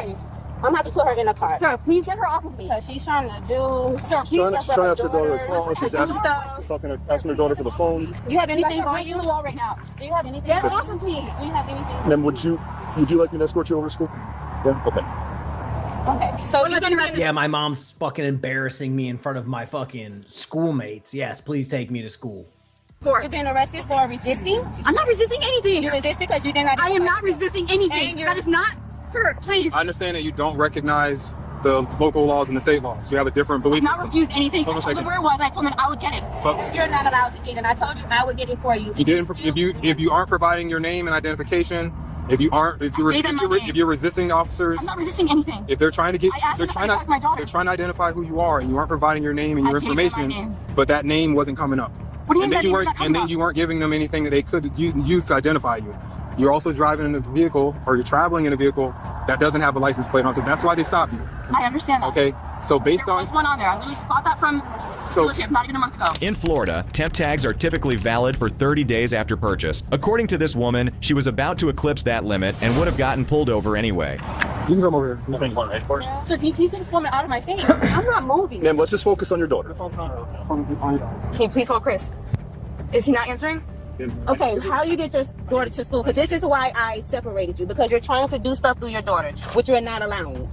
I'm gonna have to put her in the car. Sir, please get her off of me. Because she's trying to do. Sir, She's trying to ask her daughter to call. She's asking her daughter for the phone. Do you have anything on you? The wall right now. Do you have anything? Get her off of me. Do you have anything? Ma'am, would you like me to escort you over to school? Yeah. Okay. Okay. So you're gonna. Yeah, my mom's fucking embarrassing me in front of my fucking schoolmates. Yes, please take me to school. You've been arrested for resisting? I'm not resisting anything. You resisted because you did not. I am not resisting anything. That is not. Sir, please. I understand that you don't recognize the local laws and the state laws. You have a different belief I've system. not refused anything. Hold on a I told second. them where it was. I told them I would get it. But You're not allowed to get it. I told you I would get it for you. you didn't. If you aren't providing your name and identification, if you're resisting officers, I'm not resisting anything. if they're trying to get, I asked they're them trying if I talked to my daughter. they're trying to identify who you are, and you aren't providing your name and your I gave them my information, name. but that name wasn't coming up. What do you and mean then you that weren't, name's not and coming then up? you weren't giving them anything that they could use to identify you. You're also driving in a vehicle, or you're traveling in a vehicle that doesn't have a license plate on it. That's why they stopped you. I understand that. Okay, so based There on was one on there. I literally bought that from dealership not even a month ago. In Florida, temp tags are typically valid for 30 days after purchase. According to this woman, she was about to eclipse that limit and would have gotten pulled over anyway. You can come over here. Sir, can you please get this woman out of my face? I'm not moving. Ma'am, let's just focus on your daughter. Can you please call Chris? Is he not answering? Okay, how you get your daughter to school? Because this is why I separated you. Because you're trying to do stuff through your daughter, which you're not allowing.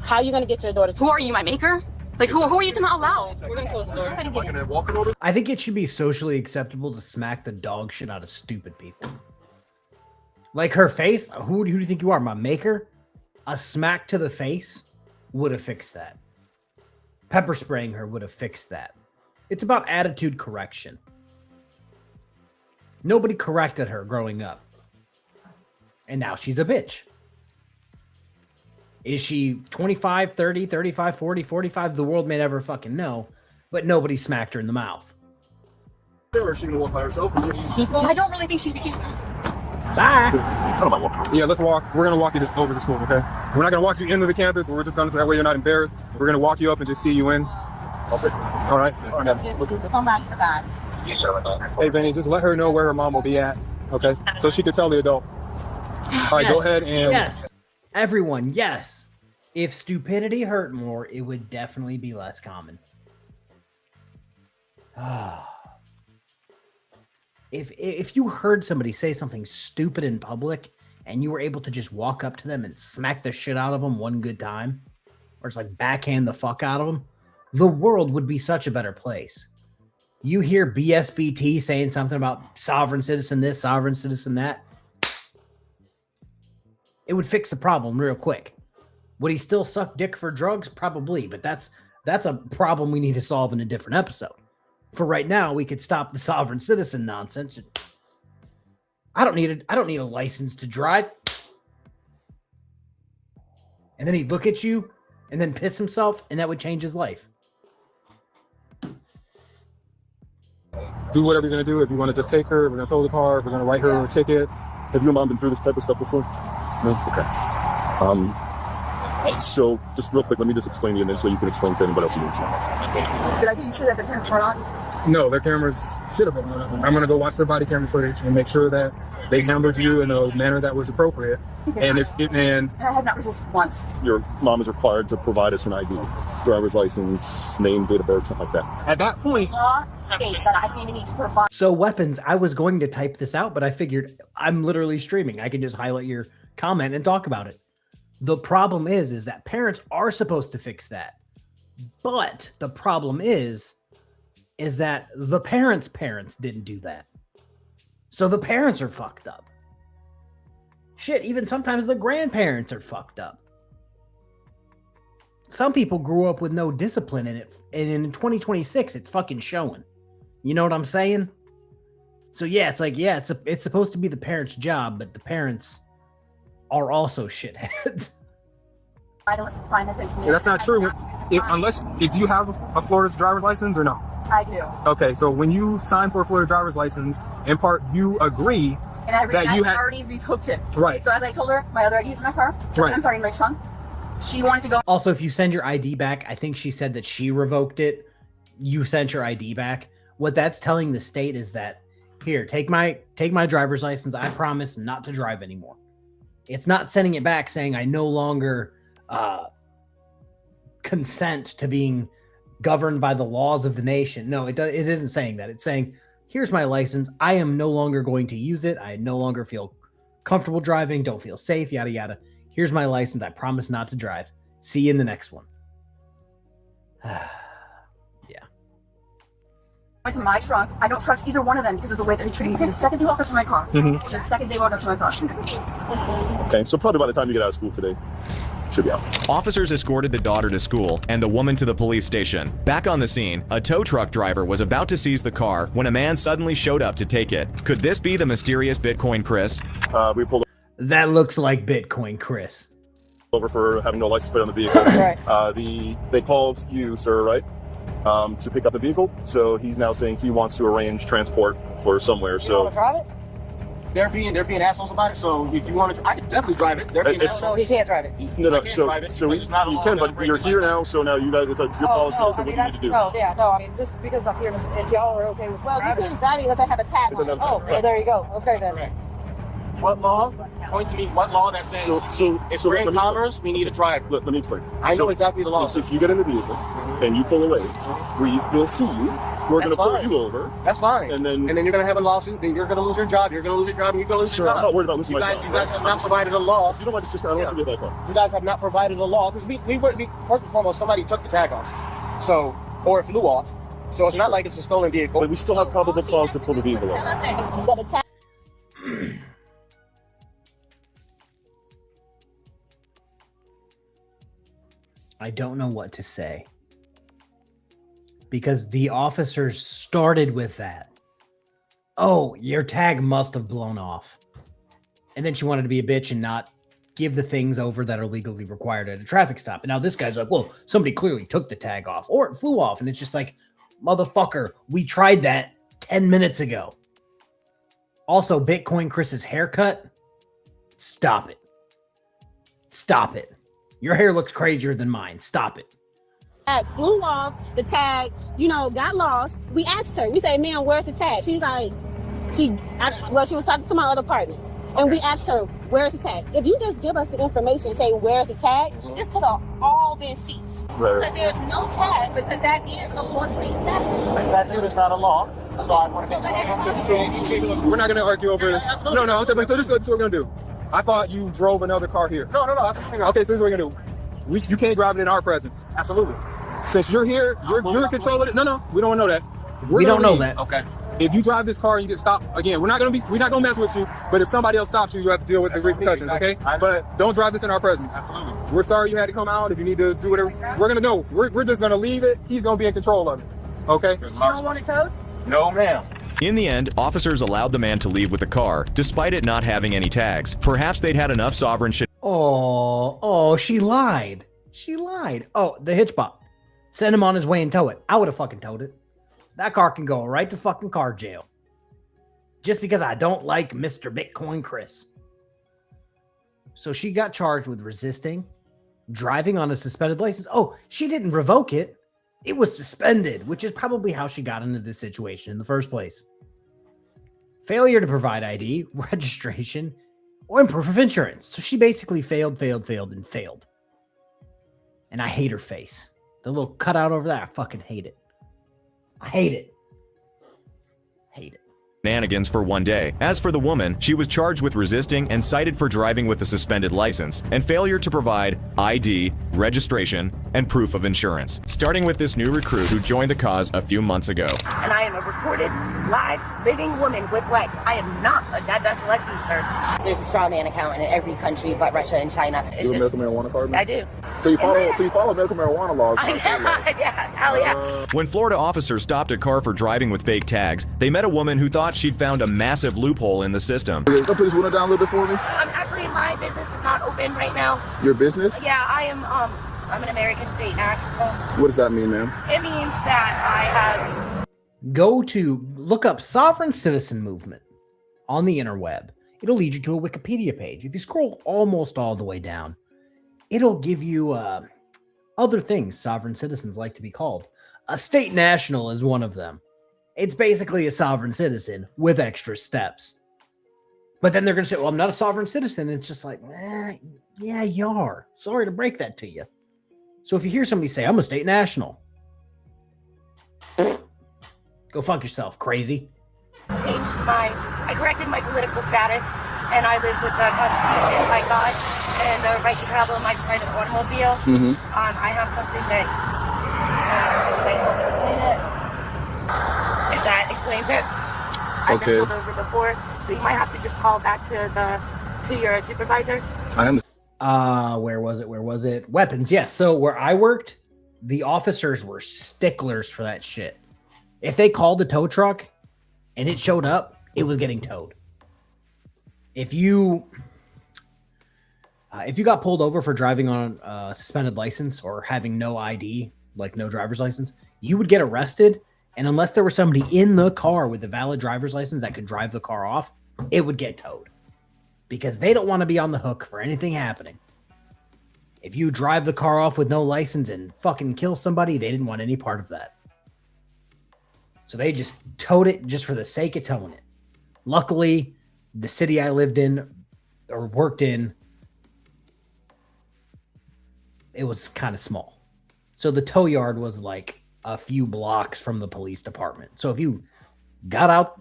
How are you going to get your daughter to Who are you, my maker? Like, who are you to not allow? We're going to close the door. I think it should be socially acceptable to smack the dog shit out of stupid people. Like her face, who do you think you are, my maker? A smack to the face would have fixed that. Pepper spraying her would have fixed that. It's about attitude correction. Nobody corrected her growing up. And now she's a bitch. Is she 25, 30, 35, 40, 45? The world may never fucking know. But nobody smacked her in the mouth. Is she gonna walk by herself? I don't really think she'd be. Bye. Yeah, let's walk. We're gonna walk you over to school, okay? We're not gonna walk you into the campus. We're just gonna, so that way you're not embarrassed. We're gonna walk you up and just see you in. Okay. All right. Somebody forgot. Hey, Vinny, just let her know where her mom will be at, okay? So she could tell the adult. All right, Yes. go ahead and... Yes. Everyone, yes. If stupidity hurt more, it would definitely be less common. If you heard somebody say something stupid in public and you were able to just walk up to them and smack the shit out of them one good time, or just like backhand the fuck out of them, the world would be such a better place. You hear BSBT saying something about sovereign citizen this, sovereign citizen that, it would fix the problem real quick. Would he still suck dick for drugs? Probably, but that's a problem we need to solve in a different episode. For right now, we could stop the sovereign citizen nonsense. I don't need a license to drive. And then he'd look at you and then piss himself, and that would change his life. Do whatever you're gonna do. If you want to just take her, we're gonna tow the car, we're gonna write her a ticket. Have your mom been through this type of stuff before? No? Okay. So, just real quick, let me just explain to you, and then so you can explain to anybody else you need to. Did I get you to that the cameras were on? No, their cameras should have been on. I'm gonna go watch their body camera footage and make sure that they handled you in a manner that was appropriate. And I have not resisted once. Your mom is required to provide us an ID, driver's license, name, date of birth, something like that. At that point, Law states that I even need to provide. So weapons, I was going to type this out, but I figured I'm literally streaming. I can just highlight your comment and talk about it. The problem is that parents are supposed to fix that. But the problem is that the parents' parents didn't do that. So the parents are fucked up. Shit, even sometimes the grandparents are fucked up. some people grew up with no discipline in it, and in 2026, it's fucking showing. You know what I'm saying? So yeah, it's like, yeah, it's supposed to be the parents' job, but the parents are also shitheads. That's not true. If you have a Florida's driver's license or no? I do. Okay, so when you sign for a Florida driver's license, in part you agree that you had already revoked it. Right. So as I told her, my other ID is in my car. Right. I'm sorry, in my trunk. She wanted to go. Also, if you send your ID back, I think she said that she revoked it. You sent your ID back. What that's telling the state is that, here, take my driver's license. I promise not to drive anymore. It's not sending it back saying I no longer consent to being governed by the laws of the nation. No, it isn't saying that. It's saying, here's my license. I am no longer going to use it. I no longer feel comfortable driving. Don't feel safe, yada, yada. Here's my license. I promise not to drive. See you in the next one. Went to my trunk. I don't trust either one of them because of the way that they treated me. The second they walked up to my car. Mhm. The second they walked up to my car. Okay, so probably by the time you get out of school today, should be out. Officers escorted the daughter to school and the woman to the police station. Back on the scene, a tow truck driver was about to seize the car when a man suddenly showed up to take it. Could this be the mysterious Bitcoin Chris? We pulled That looks like Bitcoin Chris. over for having no license plate on the vehicle. Right. They called you, sir, right? To pick up the vehicle. So he's now saying he wants to arrange transport for somewhere. So drive it? They're being assholes about it. So if you want to, I can definitely drive it. They're being assholes. No, he can't drive it. no, drive it, so but he it's not a you law can, that but you're here now. So now you guys, it's your policy. No, So what do you need to do? I mean, just because I'm here, if y'all are okay with Well, you driving. can't drive it because I have a tag on it. Oh, so there you go. Okay then. What law? Point to me. What law that says if we're in commerce, we need to drive? Let me explain. I know exactly the law. If you get in the vehicle and you pull away, we'll see you. We're going to pull you over. That's fine. And then you're going to have a lawsuit. Then you're going to lose your job. You're going to lose your job. And you're going to lose your job. I'm not worried about losing my job. You guys have not provided a law. If you don't mind, just I don't want to get back on. You guys have not provided a law because we first and foremost somebody took the tag off, so or it flew off. So it's not like it's a stolen vehicle. But we still have probable cause to pull the vehicle over. I don't know what to say. Because the officers started with that. Oh, your tag must have blown off. And then she wanted to be a bitch and not give the things over that are legally required at a traffic stop. And now this guy's like, well, somebody clearly took the tag off or it flew off. And it's just like, motherfucker, we tried that 10 minutes ago. Also, Bitcoin Chris's haircut. Stop it. Stop it. Your hair looks crazier than mine. Stop it. Tag flew off, the tag, got lost. We asked her, we said, ma'am, where's the tag? She's like, she was talking to my other partner. And we asked her, where's the tag? If you just give us the information and say, where's the tag, this could have all been seized. Right. But there's no tag because that is a four-state statute. Statute is not a law. So I want to We're not going to argue over it. No, I'm saying, so this is what we're going to do. I thought you drove another car here. No. Okay, so this is what we're going to do. You can't drive it in our presence. Absolutely. Since you're here, you're in control of it. No, we don't know that. We don't know that. Okay. If you drive this car and you get stopped, again, we're not gonna mess with you. But if somebody else stops you, you have to deal with the repercussions. Okay? But don't drive this in our presence. Absolutely. We're sorry you had to come out. If you need to do whatever, we're gonna know. We're just gonna leave it. He's gonna be in control of it. Okay? You don't want it towed? No, ma'am. In the end, officers allowed the man to leave with the car, despite it not having any tags. Perhaps they'd had enough sovereign shit. Oh, she lied. She lied. Oh, the hitch bot. Send him on his way and tow it. I would have fucking towed it. That car can go right to fucking car jail. Just because I don't like Mr. Bitcoin Chris. So she got charged with resisting, driving on a suspended license. Oh, she didn't revoke it. It was suspended, which is probably how she got into this situation in the first place. Failure to provide ID, registration, or proof of insurance. So she basically failed, and failed. And I hate her face. The little cutout over there, I fucking hate it. I hate it. Hate it. shenanigans for one day. As for the woman, she was charged with resisting and cited for driving with a suspended license and failure to provide ID, registration, and proof of insurance. Starting with this new recruit who joined the cause a few months ago. And I am a recorded, live, living woman with legs. I am not a dead vessel like you, sir. There's a straw man account in every country but Russia and China. You have a medical marijuana card, man? I do. So you follow medical marijuana laws? Yeah, hell yeah. When Florida officers stopped a car for driving with fake tags, they met a woman who thought she'd found a massive loophole in the system. Can you put this window down a little bit for me? Actually, my business is not open right now. Your business? Yeah, I'm an American state national. What does that mean, ma'am? It means that I have... Look up Sovereign Citizen Movement on the interweb. It'll lead you to a Wikipedia page. If you scroll almost all the way down, it'll give you other things sovereign citizens like to be called. A state national is one of them. It's basically a sovereign citizen with extra steps. But then they're going to say, well, I'm not a sovereign citizen. And it's just like, yeah, you are. Sorry to break that to you. So if you hear somebody say, I'm a state national, go fuck yourself, crazy. I corrected my political status, and I live with the Constitution, my God, and the right to travel in my private automobile. I have something that if that explains it. I've been pulled over before, so you might have to just call back to your supervisor. I am. Where was it? Weapons, yes. So where I worked, the officers were sticklers for that shit. If they called a tow truck and it showed up, it was getting towed. If you got pulled over for driving on a suspended license or having no ID, like no driver's license, you would get arrested. And unless there was somebody in the car with a valid driver's license that could drive the car off, it would get towed. Because they don't want to be on the hook for anything happening. If you drive the car off with no license and fucking kill somebody, they didn't want any part of that. So they just towed it just for the sake of towing it. Luckily, the city I lived in or worked in, it was kind of small. So the tow yard was like a few blocks from the police department. So if you got out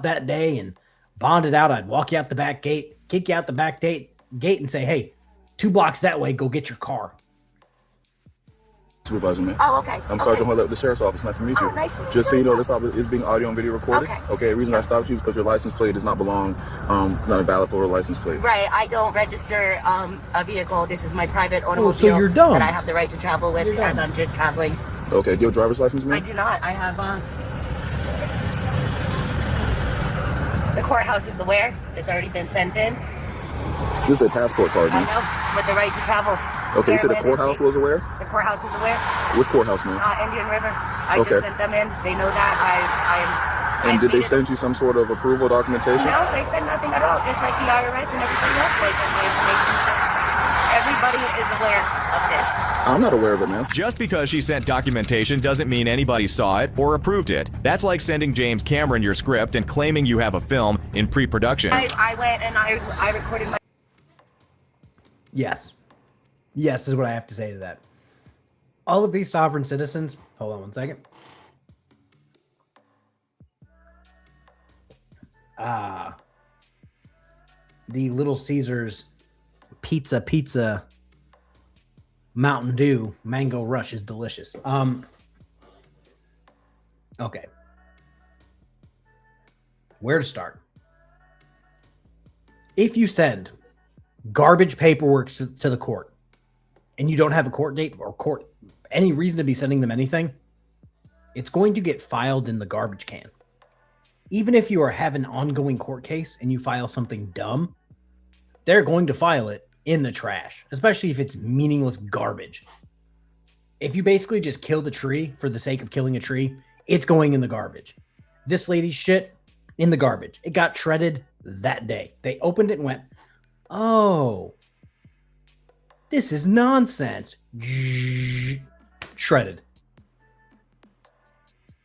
that day and bonded out, I'd walk you out the back gate, kick you out the back gate and say, hey, 2 blocks that way, go get your car. Supervisor, man. Oh, okay. I'm Sergeant Hoyle at the Sheriff's Office. Nice to meet you. Nice to meet Just so you know, this is being audio and video recorded. Okay. The reason I stopped you is because your license plate does not belong, not a valid Florida license plate. Right. I don't register a vehicle. This is my private automobile. So you're dumb. That I have the right to travel with as I'm just traveling. Okay. Do you have a driver's license, man? I do not. I have the courthouse is aware. It's already been sent in. This is a passport card, man. I know, with the right to travel. Okay, you said the courthouse was aware? The courthouse is aware. Which courthouse, man? Indian River. I just sent them in. They know that. I am. And did they send you some sort of approval documentation? No, they said nothing at all. Just like the IRS and everybody else, they sent the information. Everybody is aware of this. I'm not aware of it, man. Just because she sent documentation doesn't mean anybody saw it or approved it. That's like sending James Cameron your script and claiming you have a film in pre-production. I went and I recorded my... Yes. Yes is what I have to say to that. All of these sovereign citizens, hold on one second. The Little Caesars pizza Mountain Dew Mango Rush is delicious. Okay. Where to start? If you send garbage paperwork to the court and you don't have a court date or any reason to be sending them anything, it's going to get filed in the garbage can. Even if you have an ongoing court case and you file something dumb, they're going to file it in the trash, especially if it's meaningless garbage. If you basically just killed a tree for the sake of killing a tree, it's going in the garbage. This lady's shit, in the garbage. It got shredded that day. They opened it and went, oh, this is nonsense. Shredded.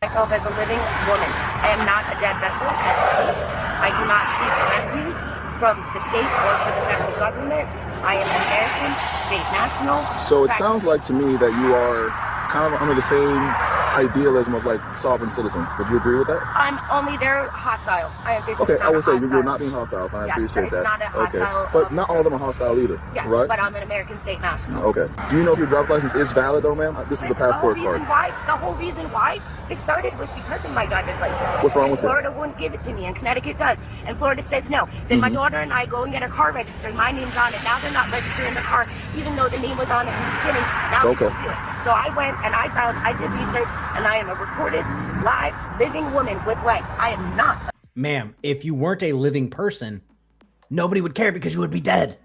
Myself as a living woman. I am not a dead vessel. I do not seek refuge from the state or from the federal government. I am an American, state national. So it sounds like to me that you are kind of under the same idealism of like sovereign citizen. Would you agree with that? I'm only there hostile. Okay, I would say you're not being hostile, so I appreciate that. Not a hostile, okay, but not all of them are hostile either, right? But I'm an American state national. Okay. Do you know if your driver's license is valid though, ma'am? This is a passport card. The whole reason why it started was because of my driver's license. What's wrong with it? Florida wouldn't give it to me, and Connecticut does, and Florida says no. Then my daughter and I go and get her car registered. My name's on it. Now they're not registering the car, even though the name was on it in the beginning. Now we can do it. So I went and I did research, and I am a recorded, live, living woman with legs. I am not. Ma'am, if you weren't a living person, nobody would care because you would be dead.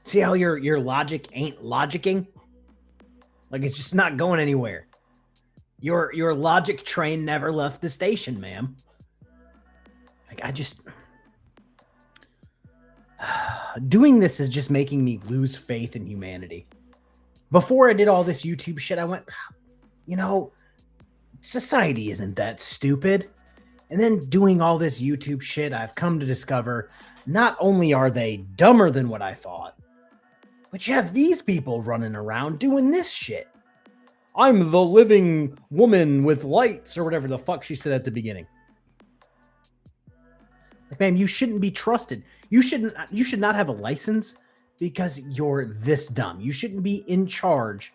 See how your logic ain't logicking? Like, it's just not going anywhere. Your logic train never left the station, ma'am. Like, I just... Doing this is just making me lose faith in humanity. Before I did all this YouTube shit, I went, you know, society isn't that stupid. And then doing all this YouTube shit, I've come to discover not only are they dumber than what I thought, but you have these people running around doing this shit. I'm the living woman with lights, or whatever the fuck she said at the beginning. Like, ma'am, you shouldn't be trusted. You should not have a license because you're this dumb. You shouldn't be in charge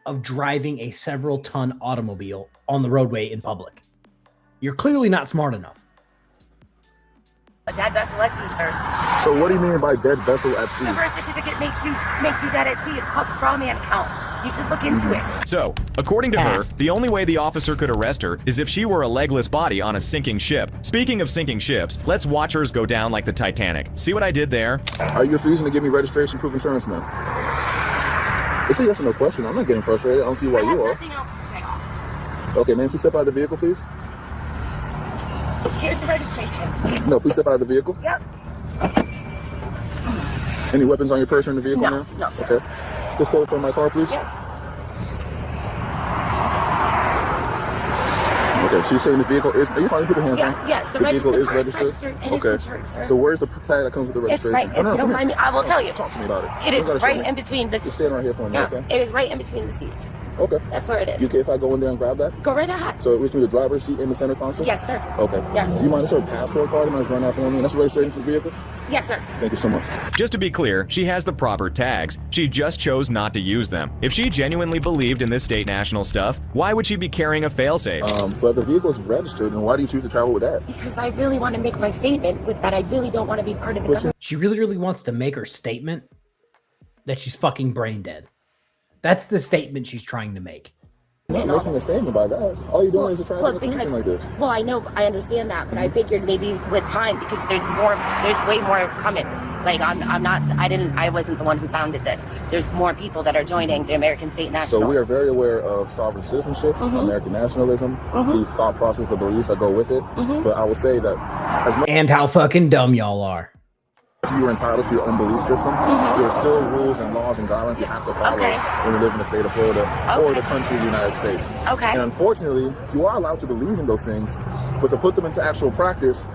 of driving a several ton automobile on the roadway in public. You're clearly not smart enough. A dead vessel at sea, sir. So what do you mean by dead vessel at sea? The birth certificate makes you dead at sea. It's called strawman count. You should look into it. So, according to her, the only way the officer could arrest her is if she were a legless body on a sinking ship. Speaking of sinking ships, let's watch hers go down like the Titanic. See what I did there? Are you refusing to give me registration proof insurance, ma'am? It's a yes or no question. I'm not getting frustrated. I don't see why you are. Nothing else to say, officer. Okay, ma'am, please step out of the vehicle, please. Here's the registration. No, please step out of the vehicle. Yep. Any weapons on your person in the vehicle, No, ma'am? no, sir. Okay. Just step from my car, please. Yep. Okay, so you're saying the vehicle is... Are you fine? Put your hands on. Yes, the vehicle is registered. And okay. it's insured, sir. So where's the tag that comes with the registration? It's right. If you don't mind me, I will tell you. Talk to me about it. It is right in between the seats. Just stand right here for a minute, okay? It is right in between the seats. Okay. That's where it is. You okay if I go in there and grab that? Go right ahead. So it's between the driver's seat and the center console? Yes, sir. Okay. Yes. Do you mind if I passport card? You might just run out for me. And that's registration for the vehicle? Yes, sir. Thank you so much. Just to be clear, she has the proper tags. She just chose not to use them. If she genuinely believed in this state national stuff, why would she be carrying a failsafe? But the vehicle's registered, and why do you choose to travel with that? Because I really want to make my statement with that I really don't want to be part of the government. She really wants to make her statement that she's fucking brain dead. That's the statement she's trying to make. You're not making a statement by that. All you're doing is attracting attention like this. Well, I know, I understand that, but I figured maybe with time, because there's way more coming. Like, I wasn't the one who founded this. There's more people that are joining the American State National. So we are very aware of sovereign citizenship, American nationalism, the thought process, the beliefs that go with it. But I will say that as much and how fucking dumb y'all are. You're entitled to your own belief system. There are still rules and laws and guidelines you have to follow when you live in the state of Florida or the country of the United States. And unfortunately, you are allowed to believe in those things, but to put them into actual practice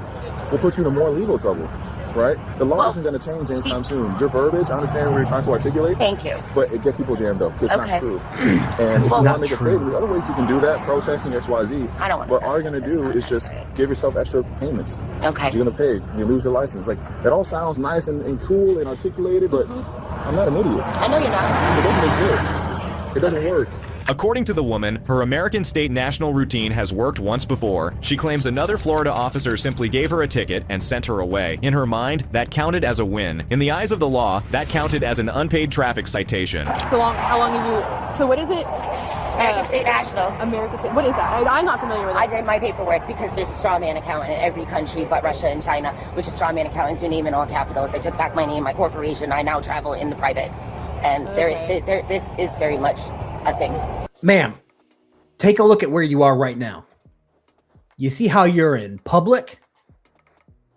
will put you in more legal trouble. Right? The law isn't going to change anytime soon. Your verbiage, I understand what you're trying to articulate. Thank you. But it gets people jammed up because it's not true. And if you want to make a statement, there are other ways you can do that, protesting XYZ. I don't want to. But all you're going to do is just give yourself extra payments. Okay. You're going to pay. You lose your license. Like, it all sounds nice and cool and articulated, but I'm not an idiot. I know you're not. It doesn't exist. It doesn't work. According to the woman, her American state national routine has worked once before. She claims another Florida officer simply gave her a ticket and sent her away. In her mind, that counted as a win. In the eyes of the law, that counted as an unpaid traffic citation. How long have you, so what is it? American State National. American State, what is that? I'm not familiar with that. I did my paperwork because there's a strawman account in every country but Russia and China, which is strawman account, your name in all capitals. I took back my name, my corporation. I now travel in the private. And this is very much a thing. Ma'am, take a look at where you are right now. You see how you're in public?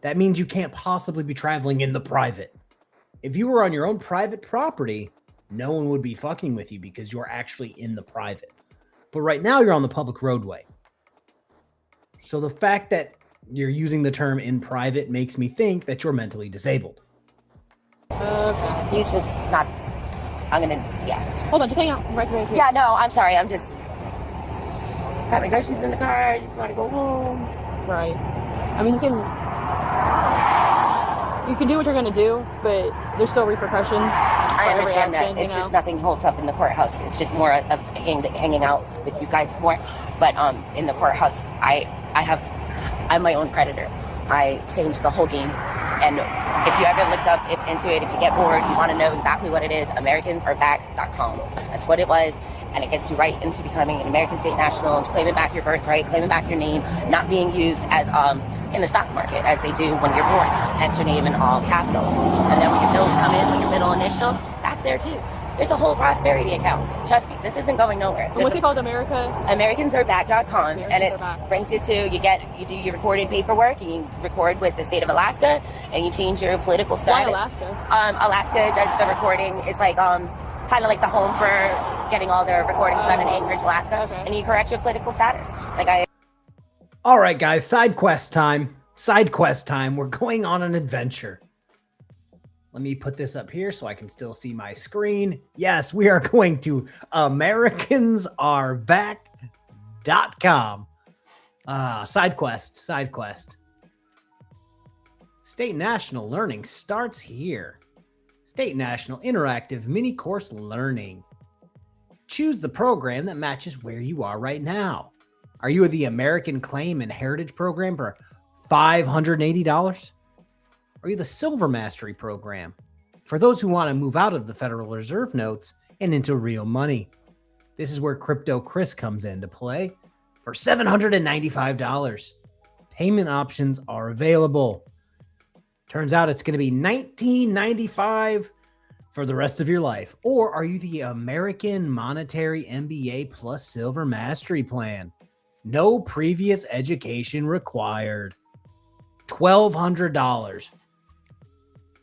That means you can't possibly be traveling in the private. If you were on your own private property, no one would be fucking with you because you're actually in the private. But right now you're on the public roadway. So the fact that you're using the term in private makes me think that you're mentally disabled. He's just not, I'm gonna Yeah. Hold on, just hang out right here. Yeah, no, I'm sorry. I'm just got my groceries in the car. I just want to go home. Right. I mean, you can do what you're gonna do, but there's still repercussions. I understand that. It's just nothing holds up in the courthouse. It's just more of hanging out with you guys more. But in the courthouse, I'm my own predator. I changed the whole game. And if you ever looked up into it, if you get bored, you want to know exactly what it is, AmericansAreBack.com. That's what it was. And it gets you right into becoming an American state national, claiming back your birthright, claiming back your name, not being used as in the stock market as they do when you're born. Hence your name in all capitals. And then when your bills come in, when your middle initial, that's there too. There's a whole prosperity account. Trust me, this isn't going nowhere. And what's it called, America? AmericansAreBack.com. And it brings you to, you do your recorded paperwork, and you record with the state of Alaska, and you change your political status. Why Alaska? Alaska does the recording. It's like kind of like the home for getting all their recordings done in Anchorage, Alaska. Okay. And you correct your political status. All right, guys, side quest time. Side quest time. We're going on an adventure. Let me put this up here so I can still see my screen. Yes, we are going to AmericansAreBack.com. Side quest. State National Learning starts here. State National Interactive Mini Course Learning. Choose the program that matches where you are right now. Are you the American Claim and Heritage Program for $580? Are you the Silver Mastery Program? For those who want to move out of the Federal Reserve notes and into real money. This is where Crypto Chris comes into play for $795. Payment options are available. Turns out it's going to be $19.95 for the rest of your life. Or are you the American Monetary MBA plus Silver Mastery Plan? No previous education required. $1,200.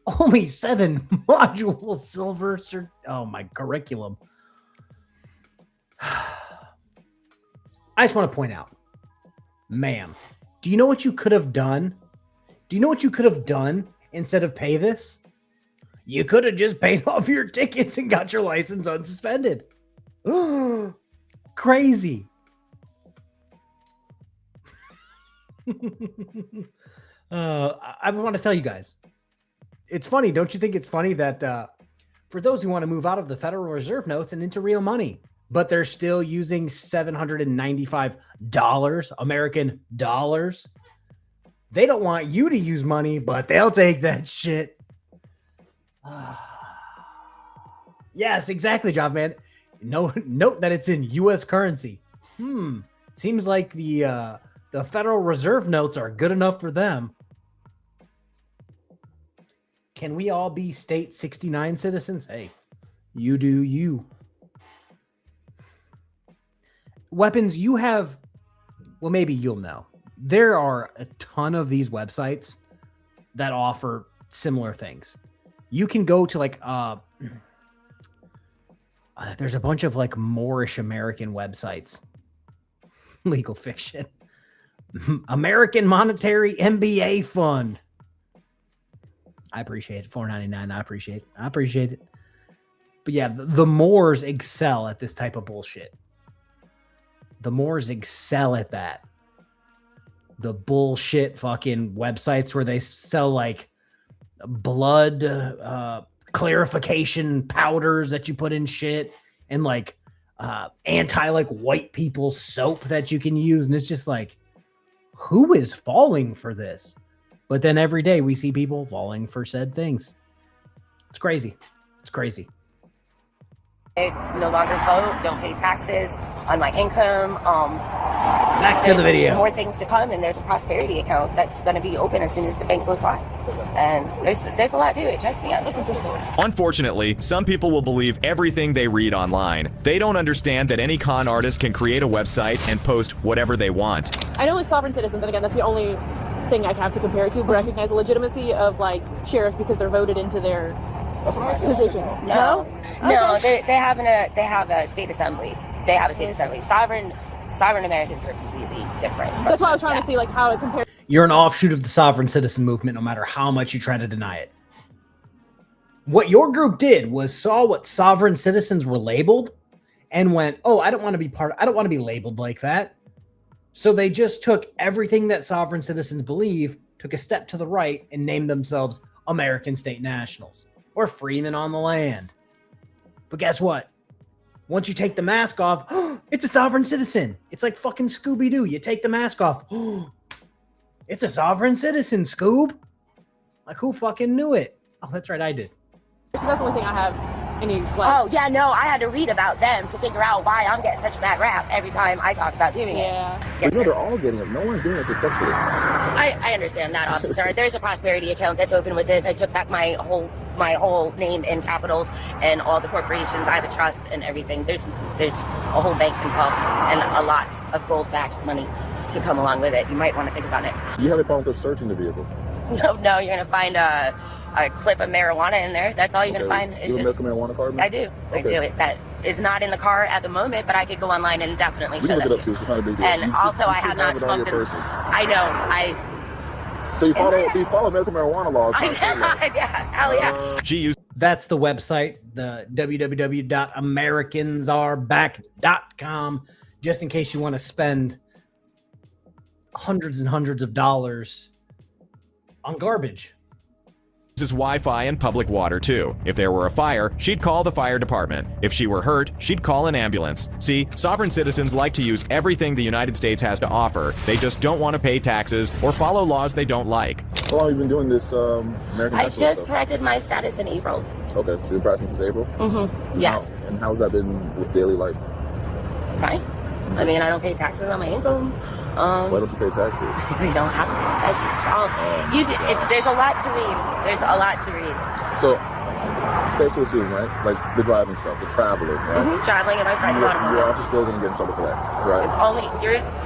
Only 7 module silver. Oh, my curriculum. I just want to point out, ma'am, do you know what you could have done? Do you know what you could have done instead of pay this? You could have just paid off your tickets and got your license unsuspended. Crazy. I want to tell you guys, it's funny. Don't you think it's funny that for those who want to move out of the Federal Reserve notes and into real money, but they're still using $795 American dollars? They don't want you to use money, but they'll take that shit. Yes, exactly, Job Man. Note that it's in U.S. currency. Seems like the Federal Reserve notes are good enough for them. Can we all be state 69 citizens? Hey, you do you. Weapons, you have, well, maybe you'll know. There are a ton of these websites that offer similar things. You can go to like, there's a bunch of like Moorish American websites. Legal fiction. American Monetary MBA Fund. I appreciate it. $4.99. I appreciate it. But yeah, the Moors excel at this type of bullshit. The Moors excel at that. The bullshit fucking websites where they sell like blood clarification powders that you put in shit and like anti like white people soap that you can use. And it's just like, who is falling for this? But then every day we see people falling for said things. It's crazy. It's crazy. No longer vote, don't pay taxes on my income. Back to the video. More things to come, and there's a prosperity account that's going to be open as soon as the bank goes live. And there's a lot to it. Trust me, it's interesting. Unfortunately, some people will believe everything they read online. They don't understand that any con artist can create a website and post whatever they want. I know with sovereign citizens, and again, that's the only thing I have to compare it to, but recognize the legitimacy of like sheriffs because they're voted into their positions. No, they have a state assembly. They have a state assembly. Sovereign Americans are completely different. That's why I was trying to see like how to compare. You're an offshoot of the sovereign citizen movement, no matter how much you try to deny it. What your group did was saw what sovereign citizens were labeled and went, oh, I don't want to be labeled like that. So they just took everything that sovereign citizens believe, took a step to the right, and named themselves American state nationals or freemen on the land. But guess what? Once you take the mask off, it's a sovereign citizen. It's like fucking Scooby-Doo. You take the mask off. It's a sovereign citizen, Scoob. Like, who fucking knew it? Oh, that's right, I did. That's the only thing I have any. Oh, yeah, no, I had to read about them to figure out why I'm getting such a bad rap every time I talk about doing it. But you know, they're all getting it. No one's doing it successfully. I understand that, officer. There's a prosperity account that's open with this. I took back my whole name in capitals and all the corporations. I have a trust and everything. There's a whole bank involved and a lot of gold-backed money to come along with it. You might want to think about it. Do you have a problem with us searching the vehicle? No, you're going to find a clip of marijuana in there. That's all you're going to find. You have a marijuana card? I do. Okay. I do it. That is not in the car at the moment, but I could go online and definitely show that. We can look it up too. It's not a big deal. And also, I have not smoked. I know. So you follow medical marijuana laws. Yeah, hell yeah. That's the website, the www.americansareback.com, just in case you want to spend hundreds and hundreds of dollars on garbage. Uses Wi-Fi and public water too. If there were a fire, she'd call the fire department. If she were hurt, she'd call an ambulance. See, sovereign citizens like to use everything the United States has to offer. They just don't want to pay taxes or follow laws they don't like. How long have you been doing this American I just corrected my status in April. Okay, so you've been practicing since April? Mm-hmm, yes. And how's that been with daily life? Fine. I mean, I don't pay taxes on my income. Why don't you pay taxes? Because you don't have to. There's a lot to read. There's a lot to read. So, safe to assume, right? Like the driving stuff, the traveling, right? Mm-hmm. Traveling in my private automobile. You're obviously still going to get in trouble for that, right? Only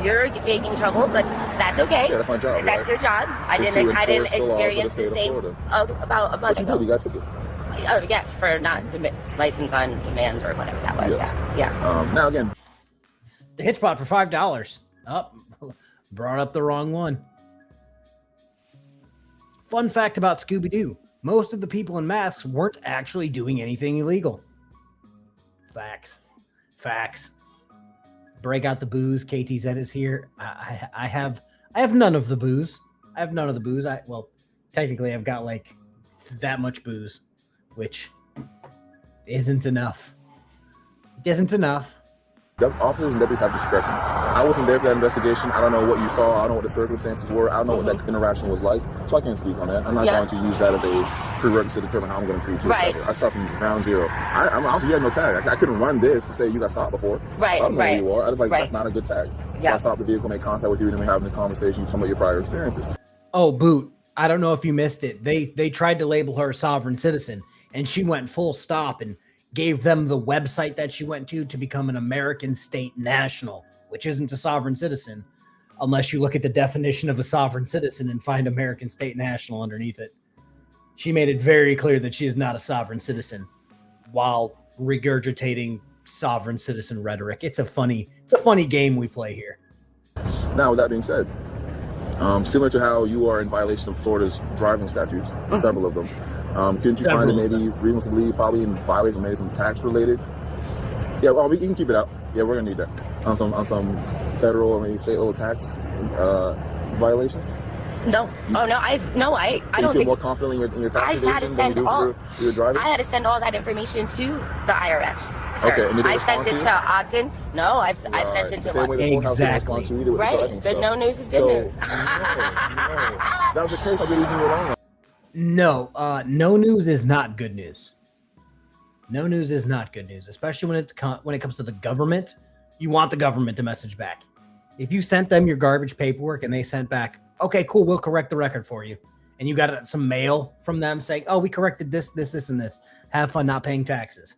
you're making trouble, but that's okay. Yeah, that's my job. That's right? your job. I didn't experience the same about a month ago. You got ticket. Oh yes, for not license on demand or whatever that was. Yes. Yeah. Now again, the hit spot for $5. Brought up the wrong one. Fun fact about Scooby-Doo. Most of the people in masks weren't actually doing anything illegal. Facts. Break out the booze. KTZ is here. I have none of the booze. Well, technically I've got like that much booze, which isn't enough. It isn't enough. Officers and deputies have discretion. I wasn't there for that investigation. I don't know what you saw. I don't know what the circumstances were. I don't know what that interaction was like. So I can't speak on that. I'm not going to use that as a prerequisite to determine how I'm going to treat you. Right. I start from ground zero. I'm also, you had no tag. I couldn't run this to say you got stopped before. Right. So I don't know who you are. I was like, that's not a good tag. Yeah. So I stopped the vehicle, made contact with you, and then we're having this conversation. You tell me about your prior experiences. Oh, Boot. I don't know if you missed it. They tried to label her a sovereign citizen, and she went full stop and gave them the website that she went to become an American state national, which isn't a sovereign citizen, unless you look at the definition of a sovereign citizen and find American state national underneath it. She made it very clear that she is not a sovereign citizen while regurgitating sovereign citizen rhetoric. It's a funny game we play here. Now, with that being said, similar to how you are in violation of Florida's driving statutes, several of them, couldn't you find it maybe reasonable to believe probably in violation, maybe some tax related? Yeah, well, we can keep it out. Yeah, we're gonna need that on some federal or maybe state level tax violations. No, I don't feel more confident in your tax evasion than you do for your driving. I had to send all that information to the IRS. Sir. Okay, and I sent it to Ogden. No, I've sent it to exactly. Right, but no news is good news. That was the case. I didn't even along. No, no news is not good news. No news is not good news, especially when it comes to the government. You want the government to message back. If you sent them your garbage paperwork and they sent back, okay, cool, we'll correct the record for you, and you got some mail from them saying, oh, we corrected this, and this. Have fun not paying taxes.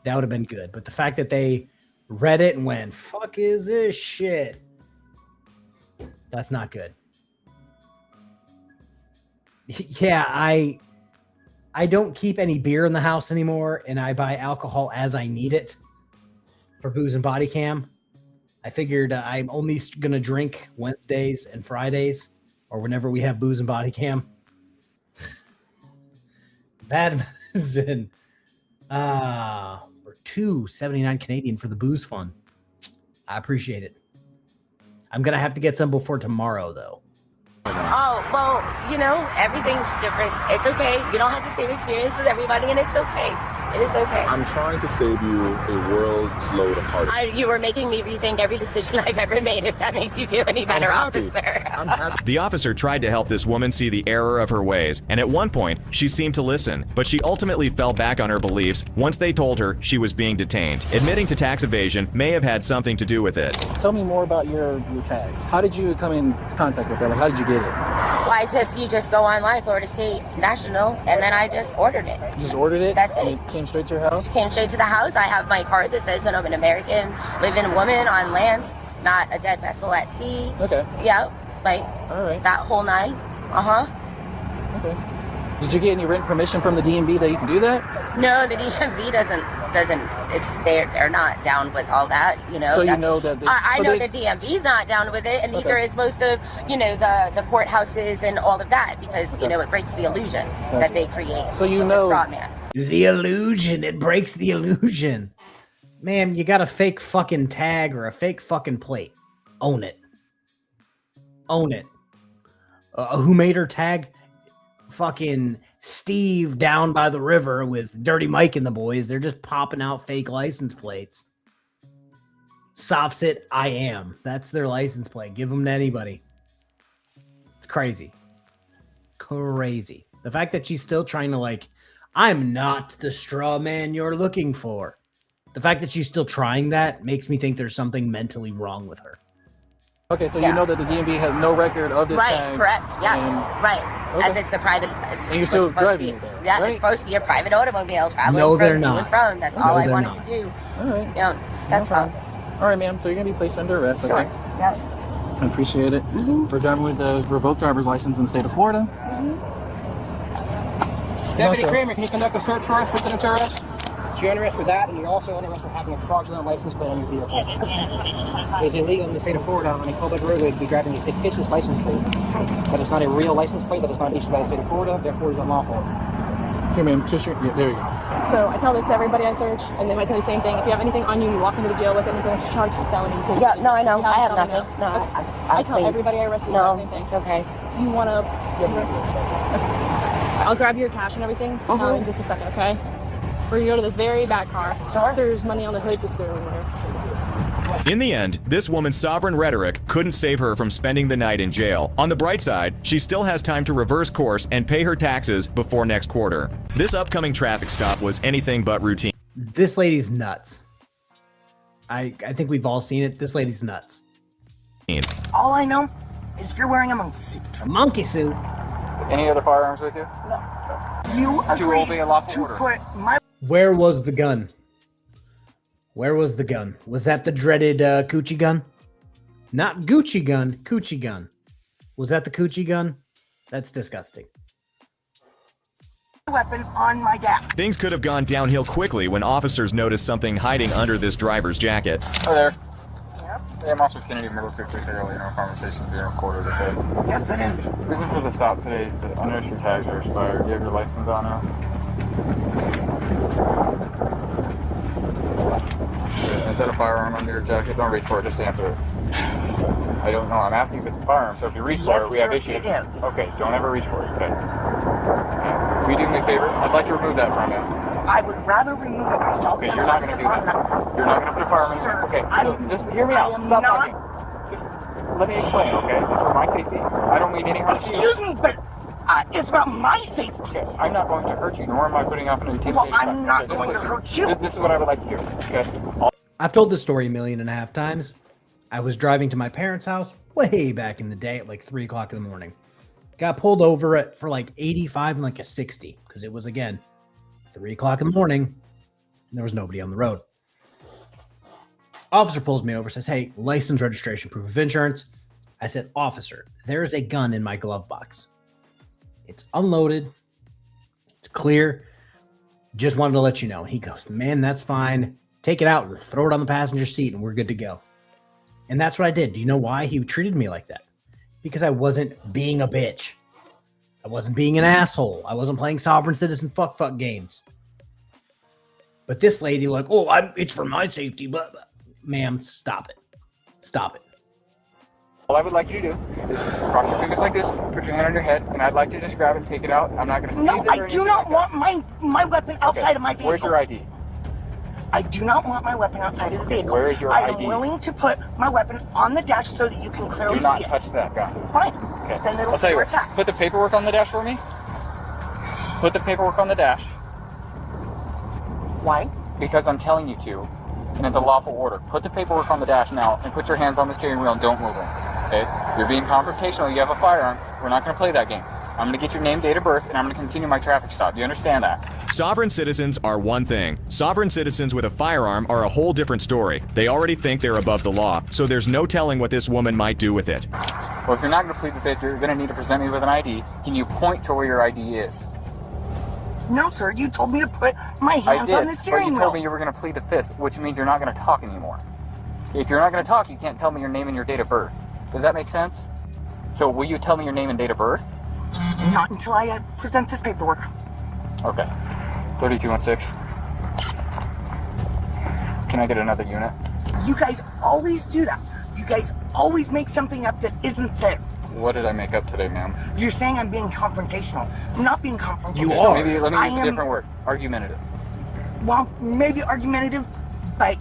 That would have been good. But the fact that they read it and went, fuck is this shit? That's not good. Yeah, I don't keep any beer in the house anymore, and I buy alcohol as I need it for booze and body cam. I figured I'm only going to drink Wednesdays and Fridays or whenever we have booze and body cam. Bad medicine. For $2.79 Canadian for the booze fund. I appreciate it. I'm gonna have to get some before tomorrow, though. Oh, well, you know, everything's different. It's okay. You don't have the same experience with everybody, and it's okay. It is okay. I'm trying to save you a world's load of heartache. You were making me rethink every decision I've ever made, if that makes you feel any better, officer. I'm happy. The officer tried to help this woman see the error of her ways, and at one point, she seemed to listen, but she ultimately fell back on her beliefs once they told her she was being detained. Admitting to tax evasion may have had something to do with it. Tell me more about your tag. How did you come in contact with her? Like, how did you get it? Well, you just go online, Florida State National, and then I just ordered it. You just ordered it? That's and it. It came straight to your house? Came straight to the house. I have my card that says that I'm an American, living woman on land, not a dead vessel at sea. Okay. Yeah, like all right. That whole nine. Okay. Did you get any written permission from the DMV that you can do that? No, the DMV doesn't. They're not down with all that, you know. So you know that I know the DMV's not down with it, and neither is most of, you know, the courthouses and all of that, because you know it breaks the illusion that they create. So you know the illusion. It breaks the illusion. Ma'am, you got a fake fucking tag or a fake fucking plate. Own it. Own it. Who made her tag? Fucking Steve down by the river with Dirty Mike and the boys. They're just popping out fake license plates. Soft sit, I am. That's their license plate. Give them to anybody. It's crazy. Crazy. The fact that she's still trying to, like, I'm not the straw man you're looking for. The fact that she's still trying that makes me think there's something mentally wrong with her. Okay, so you know that the DMV has no record of this tag. Right, correct, yes, right. Okay. As it's a private... And you're still driving it there, yeah, right? it's supposed to be a private automobile traveling No, they're to not. and from. That's all I wanted to do. All right. You know, that's all. All right, ma'am, so you're going to be placed under arrest, Sure. okay? Yep. I appreciate it. We're driving with the revoked driver's license in the state of Florida. Deputy Kramer, can you conduct a search for us with an arrest? So you're under arrest for that, and you're also under arrest for having a fraudulent license plate on your vehicle. It's illegal in the state of Florida on a public roadway to be driving a fictitious license plate. But it's not a real license plate that is not issued by the state of Florida, therefore it's unlawful. Here, ma'am, just your, yeah, there you go. So I tell this to everybody I search, and then I tell you the same thing. If you have anything on you, you walk into the jail with it, and it's charged with felony. Yeah, no, I know. I have something nothing. No, okay. I tell everybody I arrest you the same thing. It's okay. Do you want to... I'll grab your cash and everything in just a second, okay? We're going to go to this very back car. Sure. There's money on the hood just everywhere. In the end, this woman's sovereign rhetoric couldn't save her from spending the night in jail. On the bright side, she still has time to reverse course and pay her taxes before next quarter. This upcoming traffic stop was anything but routine. This lady's nuts. I think we've all seen it. This lady's nuts. All I know is you're wearing a monkey suit. A monkey suit? Any other firearms with you? No. You agreed to put my... Where was the gun? Where was the gun? Was that the dreaded coochie gun? Not Gucci gun, coochie gun. Was that the coochie gun? That's disgusting. Weapon on my dad. Things could have gone downhill quickly when officers noticed something hiding under this driver's jacket. Hi there. Yeah, I'm Officer Kennedy. Remember quickly said earlier in our conversation being recorded, okay? Yes, it is. Reason for the stop today is that unregistered tags are expired. Do you have your license on now? Is that a firearm under your jacket? Don't reach for it, just answer it. I don't know. I'm asking if it's a firearm, so if you reach for it, we have issues. It is. Okay, don't ever reach for it, okay? Okay. Will you do me a favor? I'd like to remove that from you. I would rather remove it myself. Okay, you're not going to do that. You're not going to put a firearm in there. Okay, so just hear me out. Stop talking. Just let me explain, okay? This is for my safety. I don't mean any harm to you. Excuse me, but it's about my safety. Okay, I'm not going to hurt you, nor am I putting off an intimidating Well, I'm not going to hurt you. This is what I would like to do, okay? I've told this story 1.5 million times. I was driving to my parents' house way back in the day at like 3 o'clock in the morning. Got pulled over for like 85 and like a 60 because it was, again, 3 o'clock in the morning and there was nobody on the road. Officer pulls me over, says, hey, license, registration, proof of insurance. I said, officer, there is a gun in my glove box. It's unloaded. It's clear. Just wanted to let you know. He goes, man, that's fine. Take it out and throw it on the passenger seat and we're good to go. And that's what I did. Do you know why he treated me like that? Because I wasn't being a bitch. I wasn't being an asshole. I wasn't playing sovereign citizen fuck games. But this lady, like, oh, it's for my safety. Blah, blah. Ma'am, stop it. Stop it. All I would like you to do is cross your fingers like this, put your hand on your head, and I'd like to just grab and take it out. I'm not going to seize it. No, I do not want my weapon outside of my vehicle. Where's your ID? I do not want my weapon outside of the vehicle. Where is your I ID? am willing to put my weapon on the dash so that you can clearly Do not see it. touch that gun. Fine. Okay. Then it'll I'll tell you where what. it's at. Put the paperwork on the dash for me. Put the paperwork on the dash. Why? Because I'm telling you to, and it's a lawful order. Put the paperwork on the dash now, and put your hands on the steering wheel and don't move them. Okay? You're being confrontational. You have a firearm. We're not going to play that game. I'm going to get your name, date of birth, and I'm going to continue my traffic stop. Do you understand that? Sovereign citizens are one thing. Sovereign citizens with a firearm are a whole different story. They already think they're above the law, so there's no telling what this woman might do with it. Well, if you're not going to plead the fifth, you're going to need to present me with an ID. Can you point to where your ID is? No, sir. You told me to put my I hands did, on the but steering you wheel. told me you were going to plead the fifth, which means you're not going to talk anymore. If you're not going to talk, you can't tell me your name and your date of birth. Does that make sense? So will you tell me your name and date of birth? Not until I present this paperwork. Okay. 3216. Can I get another unit? You guys always do that. You guys always make something up that isn't there. What did I make up today, ma'am? You're saying I'm being confrontational. I'm not being confrontational. You are. Maybe let me I use a am- different word. Argumentative. Well, maybe argumentative, but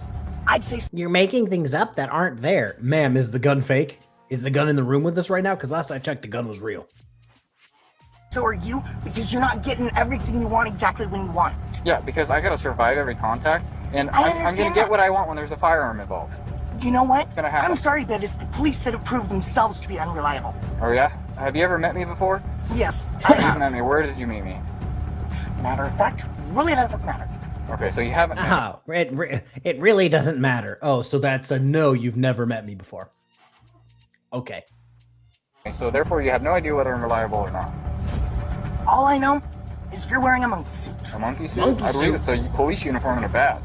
I'd say... You're making things up that aren't there. Ma'am, is the gun fake? Is the gun in the room with us right now? Because last I checked, the gun was real. So are you, because you're not getting everything you want exactly when you want it. Yeah, because I gotta survive every contact, and I I'm gonna understand get that. what I want when there's a firearm involved. You know what? It's gonna happen. I'm sorry, but it's the police that have proved themselves to be unreliable. Oh yeah? Have you ever met me before? Yes, I You have. met me. Where did you meet me? Matter of fact, really doesn't matter. Okay, so you haven't met me. Oh, it really doesn't matter. Oh, so that's a no, you've never met me before. Okay. So therefore you have no idea whether I'm reliable or not. All I know is you're wearing a monkey suit. A monkey suit? Monkey I believe suit? it's a police uniform and a badge.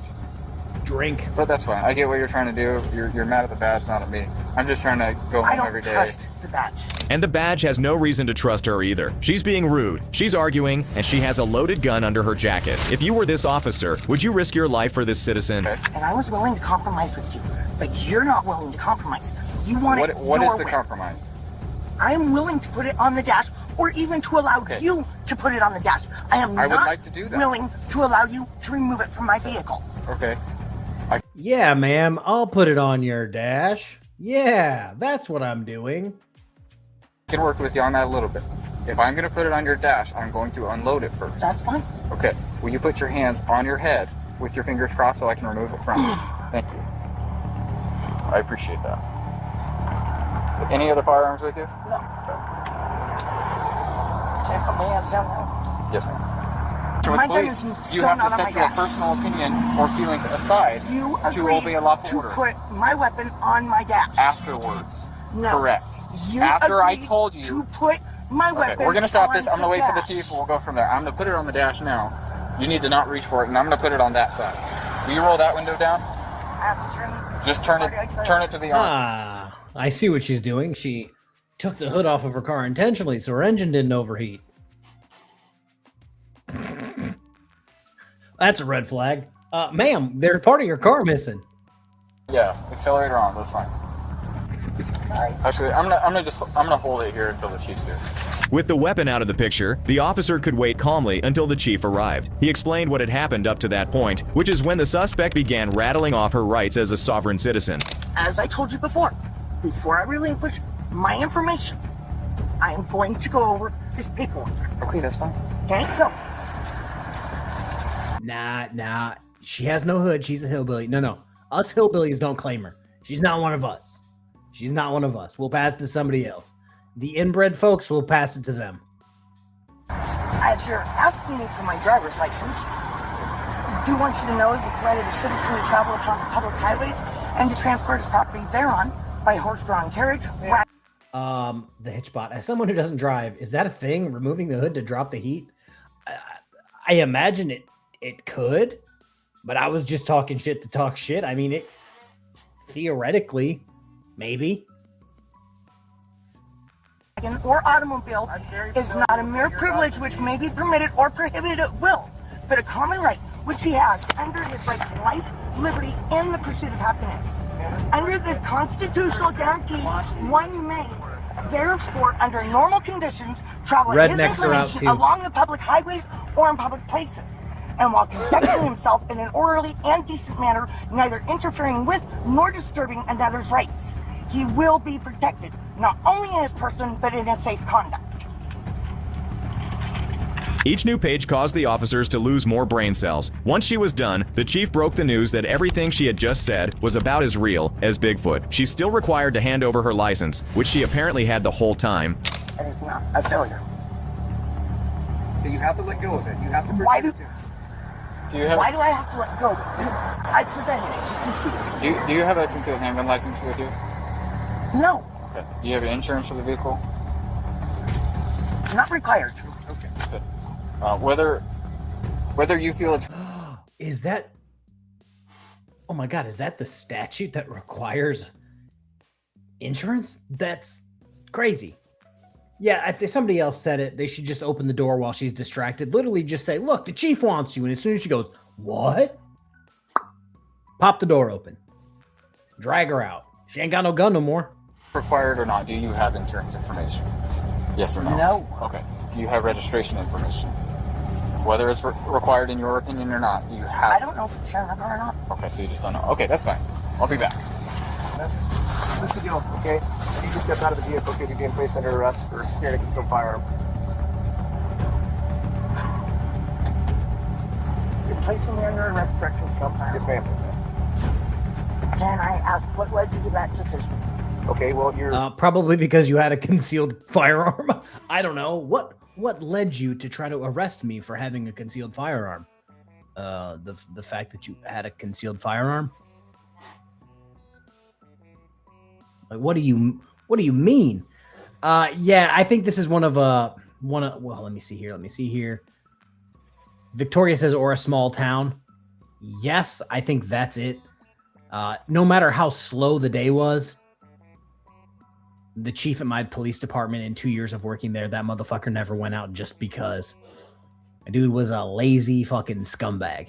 Drink. But that's fine. I get what you're trying to do. You're mad at the badge, not at me. I'm just trying to go I home every don't day. trust the badge. And the badge has no reason to trust her either. She's being rude, she's arguing, and she has a loaded gun under her jacket. If you were this officer, would you risk your life for this citizen? And I was willing to compromise with you, but you're not willing to compromise. You want it What your is the way. compromise? I am willing to put it on the dash, or even to allow you to put it on the dash. I am I not would like to do that. willing to allow you to remove it from my vehicle. Okay. Yeah, ma'am, I'll put it on your dash. Yeah, that's what I'm doing. I can work with you on that a little bit. If I'm going to put it on your dash, I'm going to unload it first. That's fine. Okay. Will you put your hands on your head with your fingers crossed so I can remove it from you? Thank you. I appreciate that. Any other firearms with you? No. Can't put my hands down now. Yes, ma'am. My gun Police, is you still have not to on my set your dash. personal opinion or feelings aside You to agreed obey a lawful to order. put my weapon on my dash. Afterwards. No. Correct. You After I agreed told you to put my Okay, weapon we're gonna stop on this. I'm gonna wait for the dash. chief. We'll go from there. I'm gonna put it on the dash now. You need to not reach for it, and I'm gonna put it on that side. Will you roll that window down? I have to turn. Just turn it to the arm. Ah, I see what she's doing. She took the hood off of her car intentionally so her engine didn't overheat. That's a red flag. Ma'am, there's part of your car missing. Yeah, accelerator on. That's fine. Actually, I'm gonna hold it here until the chief's here. With the weapon out of the picture, the officer could wait calmly until the chief arrived. He explained what had happened up to that point, which is when the suspect began rattling off her rights as a sovereign citizen. As I told you before I relinquish my information, I am going to go over this paperwork. Okay, that's fine. Okay, so Nah. She has no hood. She's a hillbilly. No. Us hillbillies don't claim her. She's not one of us. She's not one of us. We'll pass it to somebody else. The inbred folks will pass it to them. as you're asking me for my driver's license, I do want you to know that it's granted a citizen to travel upon the public highways and to transport his property thereon by horse-drawn carriage. The hitchbot. As someone who doesn't drive, is that a thing? Removing the hood to drop the heat? I imagine it could, but I was just talking shit to talk shit. I mean, it theoretically, maybe. wagon or automobile is not a mere privilege which may be permitted or prohibited at will, but a common right which he has under his right to life, liberty, and the pursuit of happiness. Under this constitutional guarantee, one may, therefore, under normal conditions, travel at his inclination along the public highways or in public places, and while conducting himself in an orderly and decent manner, neither interfering with nor disturbing another's rights. He will be protected, not only in his person, but in his safe conduct. Each new page caused the officers to lose more brain cells. Once she was done, the chief broke the news that everything she had just said was about as real as Bigfoot. She's still required to hand over her license, which she apparently had the whole time. And it's not a failure. So you have to let go of it. You have to Why do Why do I have to let go? I presented it. You see it. Do you have a concealed handgun license with you? No. Okay. Do you have insurance for the vehicle? Not required to. Okay. Good. Whether you feel it's is that, oh my god, is that the statute that requires insurance? That's crazy. Yeah, if somebody else said it, they should just open the door while she's distracted. Literally just say, look, the chief wants you. And as soon as she goes, what? Pop the door open. Drag her out. She ain't got no gun no more. required or not, do you have insurance information? Yes or no? No. Okay. Do you have registration information? Whether it's required in your opinion or not, do you have... I don't know if it's here or not. Okay, so you just don't know. Okay, that's fine. I'll be back. This is the deal, okay? You can step out of the vehicle because you're being placed under arrest for carrying a concealed firearm. You're placing me under arrest for a concealed firearm? Yes, ma'am. Can I ask what led you to that decision? Okay, well, you're... Probably because you had a concealed firearm. I don't know. What led you to try to arrest me for having a concealed firearm? The fact that you had a concealed firearm? Like, what do you mean? Yeah, I think this is one of well, let me see here. Victoria says, or a small town. Yes, I think that's it. No matter how slow the day was, the chief at my police department in 2 years of working there, that motherfucker never went out just because. The dude was a lazy fucking scumbag.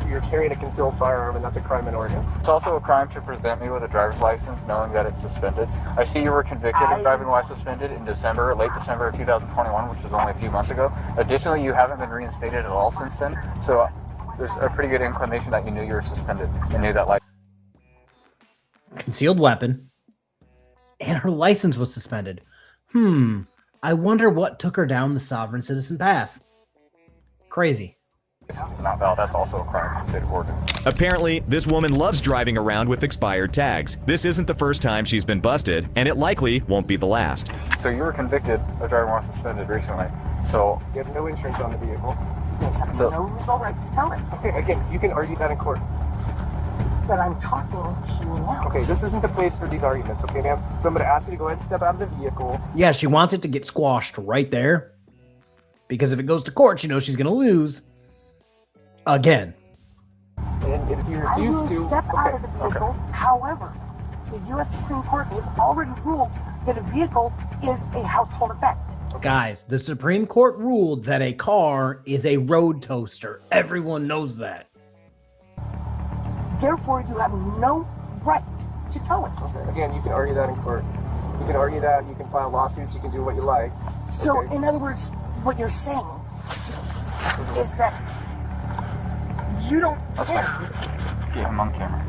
You're carrying a concealed firearm, and that's a crime in Oregon. It's also a crime to present me with a driver's license knowing that it's suspended. I see you were convicted of driving while suspended in late December of 2021, which was only a few months ago. Additionally, you haven't been reinstated at all since then, so there's a pretty good inclination that you knew you were suspended and knew that license. Concealed weapon, and her license was suspended. I wonder what took her down the sovereign citizen path. Crazy. Not valid. That's also a crime in the state of Oregon. Apparently, this woman loves driving around with expired tags. This isn't the first time she's been busted, and it likely won't be the last. So you were convicted of driving while suspended recently. So you have no insurance on the vehicle. So no legal right to tell it. Okay, again, you can argue that in court. But I'm talking to you now. Okay, this isn't the place for these arguments, okay, ma'am? So I'm going to ask you to go ahead and step out of the vehicle. Yeah, she wants it to get squashed right there. Because if it goes to court, she knows she's going to lose. Again. And if you refuse to... step out of the vehicle. However, the U.S. Supreme Court has already ruled that a vehicle is a household effect. Guys, the Supreme Court ruled that a car is a road toaster. Everyone knows that. Therefore, you have no right to tow it. Okay. Again, you can argue that in court. You can argue that, you can file lawsuits, you can do what you like. So, okay. In other words, what you're saying is that you don't care Get him on camera.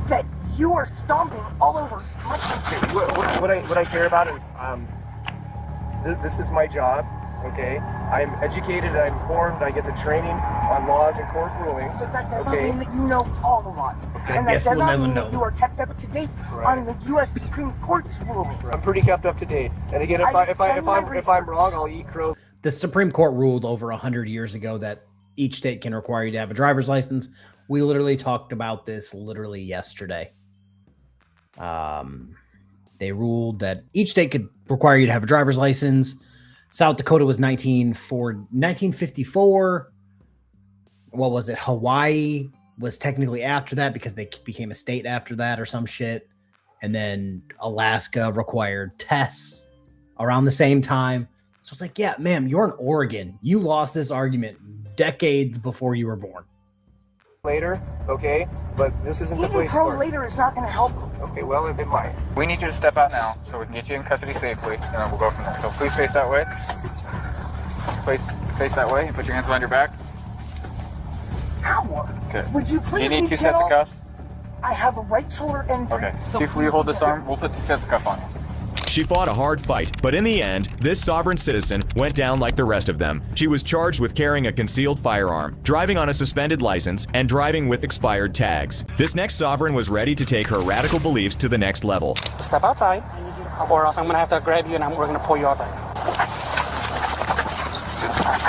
that you are stomping all over my country. What I care about is this is my job, okay? I'm educated, I'm informed, I get the training on laws and court rulings. But that doesn't mean that you know all the laws. And that does not mean that you are kept up to date on the U.S. Supreme Court's ruling. I'm pretty kept up to date. And again, if I'm wrong, I'll eat crow. The Supreme Court ruled over 100 years ago that each state can require you to have a driver's license. We literally talked about this literally yesterday. They ruled that each state could require you to have a driver's license. South Dakota was 1954. What was it? Hawaii was technically after that because they became a state after that or some shit. And then Alaska required tests around the same time. So it's like, yeah, ma'am, you're in Oregon. You lost this argument decades before you were born. Later, okay? But this isn't the Even place pro for it. later is not going to help. Okay, well, it might. We need you to step out now so we can get you in custody safely, and then we'll go from there. So please face that way. Face that way. Put your hands behind your back. How? Okay. Would you please You need be 2 sets of gentle? cuffs? I have a right shoulder injury. Okay. So Chief, will you hold this arm? We'll put 2 sets of cuffs on you. She fought a hard fight, but in the end, this sovereign citizen went down like the rest of them. She was charged with carrying a concealed firearm, driving on a suspended license, and driving with expired tags. This next sovereign was ready to take her radical beliefs to the next level. Step outside, or else I'm going to have to grab you and we're going to pull you outside.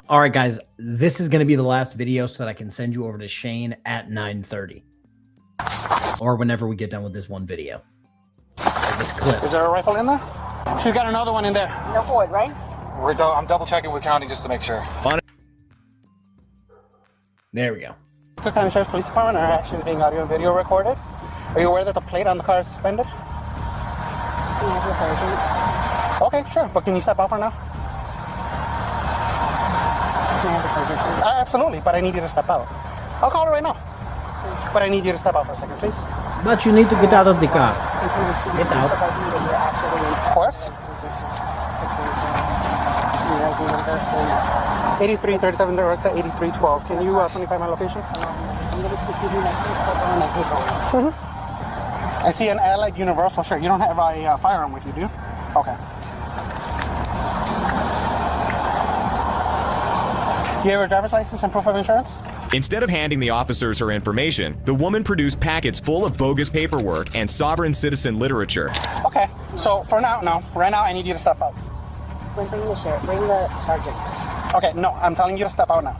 All right, guys, this is going to be the last video so that I can send you over to Shane at 9:30. Or whenever we get done with this one video. Or this clip. Is there a rifle in there? She's got another one in there. No Ford, right? I'm double checking with county just to make sure. There we go. Cook County Sheriff's Police Department, our actions being audio and video recorded. Are you aware that the plate on the car is suspended? Can I have the sergeant? Okay, sure, but can you step out for now? Can I have the sergeant, please? Absolutely, but I need you to step out. I'll call her right now. But I need you to step out for a second, please. But you need to get out of the car. Get out. Of course. 8337 direct to 8312. Can you 25 my location? I see an Allied Universal shirt. You don't have a firearm with you, do you? Okay. Do you have a driver's license and proof of insurance? Instead of handing the officers her information, the woman produced packets full of bogus paperwork and sovereign citizen literature. Okay, so for now, right now I need you to step out. Bring the sheriff, bring the sergeant. Okay, no, I'm telling you to step out now.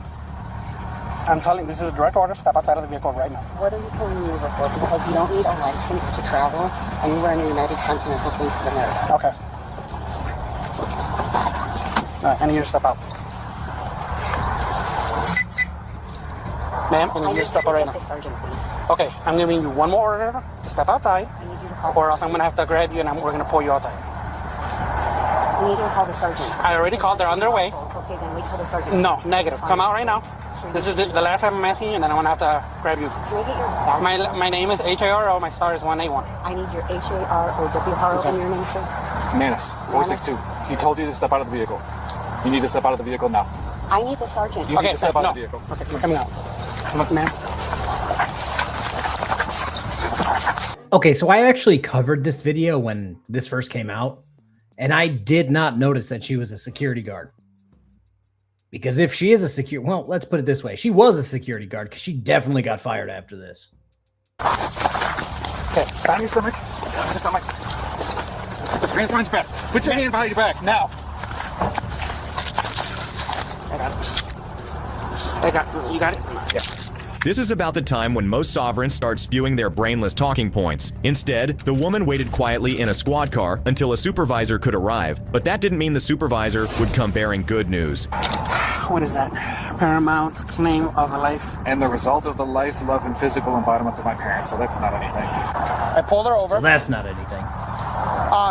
This is a direct order, step outside of the vehicle right now. What are you pulling me over for? Because you don't need a license to travel anywhere in the United Continental States of America. Okay. All right, I need you to step out. Ma'am, I need you to step out right now. The sergeant, please. Okay, I'm giving you one more order to step outside, or else I'm going to have to grab you and we're going to pull you outside. You need to call the sergeant. I already called, they're on their way. Okay, then wait till the sergeant. No, negative. Come out right now. This is the last time I'm asking you, and then I'm going to have to grab you. Can I get your badge? My name is HARO, my star is 181. I need your HARO in your name, sir. Manus, 462. He told you to step out of the vehicle. You need to step out of the vehicle now. I need the sergeant. You need to step out of the vehicle. Okay, you're coming out. Look, ma'am. Okay, so I actually covered this video when this first came out, and I did not notice that she was a security guard. Because if she is a well, let's put it this way. She was a security guard because she definitely got fired after this. Okay, stand your stomach. Stand your stomach. Put your hands behind your back. Put your hand behind your back, now. I got it. You got it? Yeah. This is about the time when most sovereigns start spewing their brainless talking points. Instead, the woman waited quietly in a squad car until a supervisor could arrive, but that didn't mean the supervisor would come bearing good news. What is that? Paramount claim of a life. And the result of the life, love, and physical embodiment of my parents, so that's not anything. I pulled her over. So that's not anything.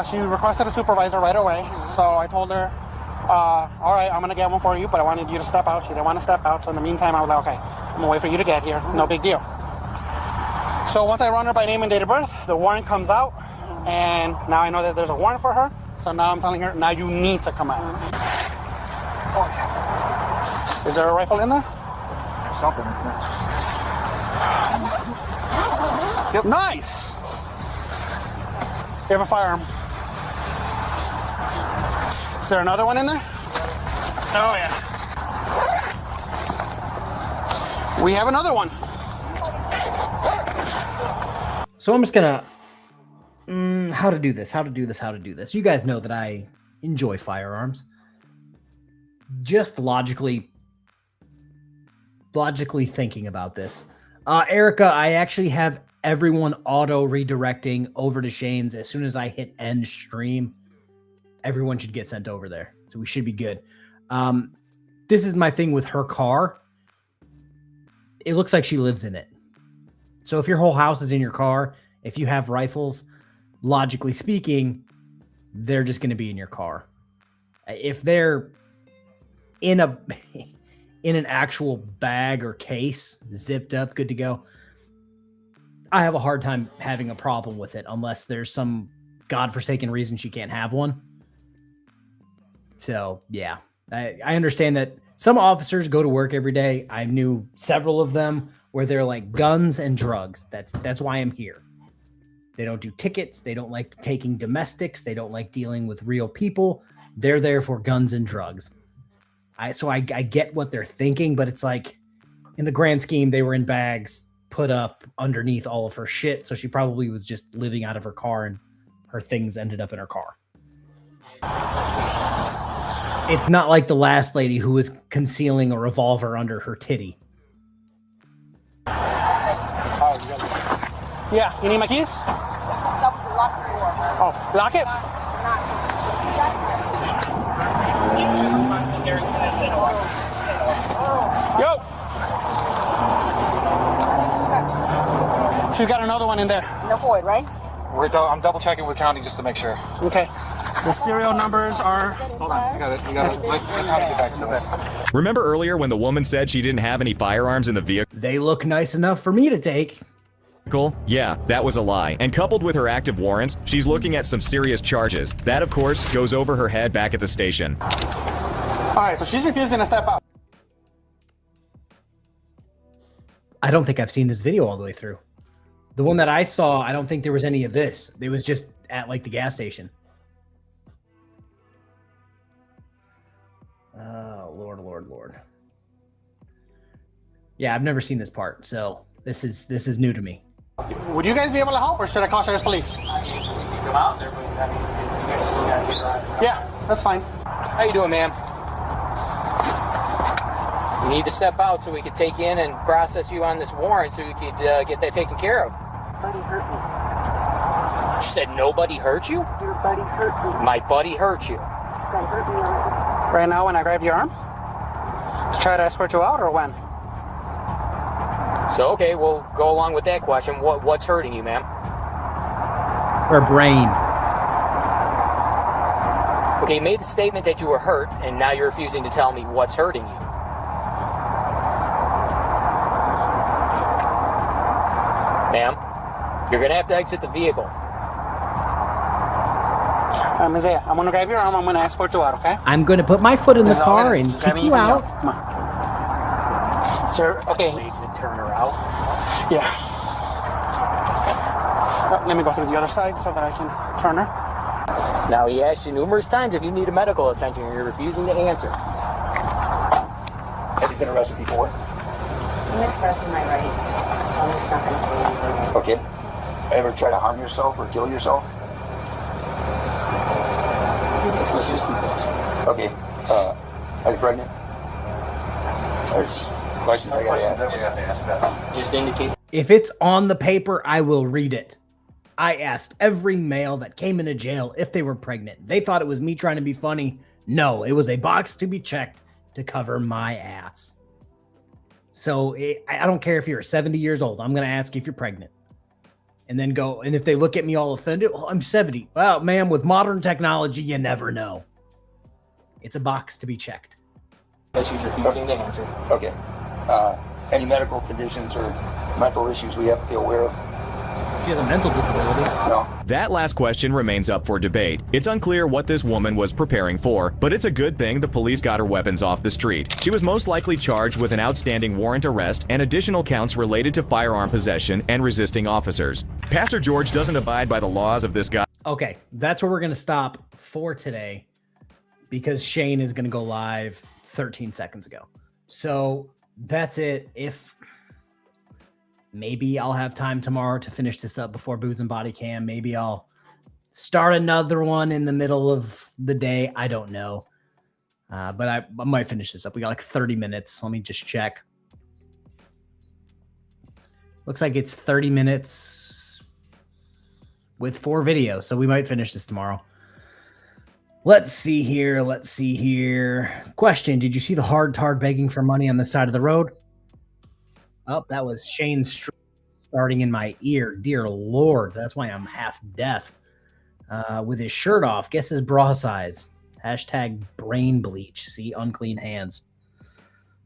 She requested a supervisor right away, so I told her, all right, I'm going to get one for you, but I wanted you to step out. She didn't want to step out, so in the meantime, I was like, okay, I'm going to wait for you to get here. No big deal. So once I run her by name and date of birth, the warrant comes out, and now I know that there's a warrant for her, so now I'm telling her, now you need to come out. Is there a rifle in there? There's something in there. Yep. Nice! You have a firearm. Is there another one in there? Oh, yeah. We have another one. So I'm just gonna how to do this. You guys know that I enjoy firearms. Just logically thinking about this. Erica, I actually have everyone auto redirecting over to Shane's. As soon as I hit end stream, everyone should get sent over there. So we should be good. This is my thing with her car. It looks like she lives in it. So if your whole house is in your car, if you have rifles, logically speaking, they're just going to be in your car. If they're in a in an actual bag or case, zipped up, good to go, I have a hard time having a problem with it unless there's some godforsaken reason she can't have one. So, yeah, I understand that some officers go to work every day. I knew several of them where they're like guns and drugs. That's why I'm here. They don't do tickets. They don't like taking domestics. They don't like dealing with real people. They're there for guns and drugs. So I get what they're thinking, but it's like in the grand scheme, they were in bags put up underneath all of her shit. So she probably was just living out of her car and her things ended up in her car. It's not like the last lady who was concealing a revolver under her titty. Yeah, you need my keys? Oh, lock it? Yo! She's got another one in there. No void, right? I'm double checking with county just to make sure. Okay. The serial numbers are... Hold on, you got it. Let county get back to this. Remember earlier when the woman said she didn't have any firearms in the vehicle? They look nice enough for me to take. Yeah, that was a lie. And coupled with her active warrants, she's looking at some serious charges. That, of course, goes over her head back at the station. All right, so she's refusing to step out. I don't think I've seen this video all the way through. The one that I saw, I don't think there was any of this. It was just at like the gas station. Oh, Lord. Yeah, I've never seen this part, so this is new to me. Would you guys be able to help, or should I call Sheriff's Police? Come out there, but yeah, that's fine. How you doing, ma'am? You need to step out so we could take you in and process you on this warrant so you could get that taken care of. Buddy hurt me. You said nobody hurt you? Your buddy hurt me. My buddy hurt you. This guy hurt me already. Right now, when I grab your arm? To try to escort you out, or when? So, okay, we'll go along with that question. What's hurting you, ma'am? Her brain. Okay, you made the statement that you were hurt, and now you're refusing to tell me what's hurting you. Ma'am, you're going to have to exit the vehicle. Isaiah, I'm going to grab your arm. I'm going to escort you out, okay? I'm going to put my foot in the car and kick you out. Come on. Sir, okay. Please turn her out. Yeah. Let me go through the other side so that I can turn her. Now, he asked you numerous times if you need medical attention, and you're refusing to answer. Have you been arrested before? I'm expressing my rights, so I'm just not going to say anything. Okay. Ever try to harm yourself or kill yourself? Let's just keep this. Okay. Are you pregnant? There's questions I gotta ask. Just indicate. If it's on the paper, I will read it. I asked every male that came into jail if they were pregnant. They thought it was me trying to be funny. No, it was a box to be checked to cover my ass. So I don't care if you're 70 years old. I'm going to ask you if you're pregnant. And then go, and if they look at me all offended, well, I'm 70. Well, ma'am, with modern technology, you never know. It's a box to be checked. But she's refusing to answer. Okay. Any medical conditions or mental issues we have to be aware of? She has a mental disability. No. That last question remains up for debate. It's unclear what this woman was preparing for, but it's a good thing the police got her weapons off the street. She was most likely charged with an outstanding warrant arrest and additional counts related to firearm possession and resisting officers. Pastor George doesn't abide by the laws of this guy. Okay, that's where we're going to stop for today because Shane is going to go live 13 seconds ago. So that's it. If maybe I'll have time tomorrow to finish this up before Booze and Body Cam. Maybe I'll start another one in the middle of the day. I don't know. But I might finish this up. We got like 30 minutes. Let me just check. Looks like it's 30 minutes with 4 videos. So we might finish this tomorrow. Let's see here. Question. Did you see the hard tard begging for money on the side of the road? Oh, that was Shane starting in my ear. Dear Lord, that's why I'm half deaf. with his shirt off. Guess his bra size. Hashtag brain bleach. See, unclean hands.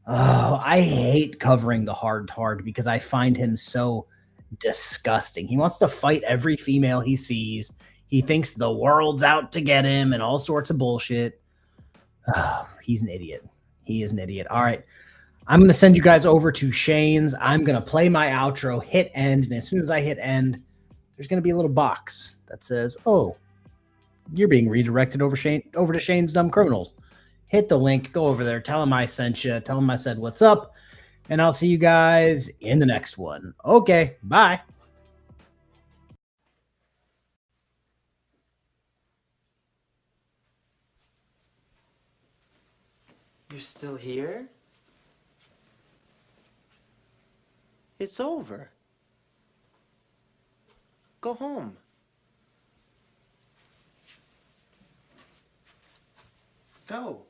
Oh, I hate covering the hard tard because I find him so disgusting. He wants to fight every female he sees. He thinks the world's out to get him and all sorts of bullshit. Oh, he's an idiot. He is an idiot. All right. I'm going to send you guys over to Shane's. I'm going to play my outro, hit end. And as soon as I hit end, there's going to be a little box that says, oh, you're being redirected over to Shane's Dumb Criminals. Hit the link, go over there, tell him I sent you, tell him I said what's up, and I'll see you guys in the next one. Okay, bye. You're still here? It's over. Go home. Go.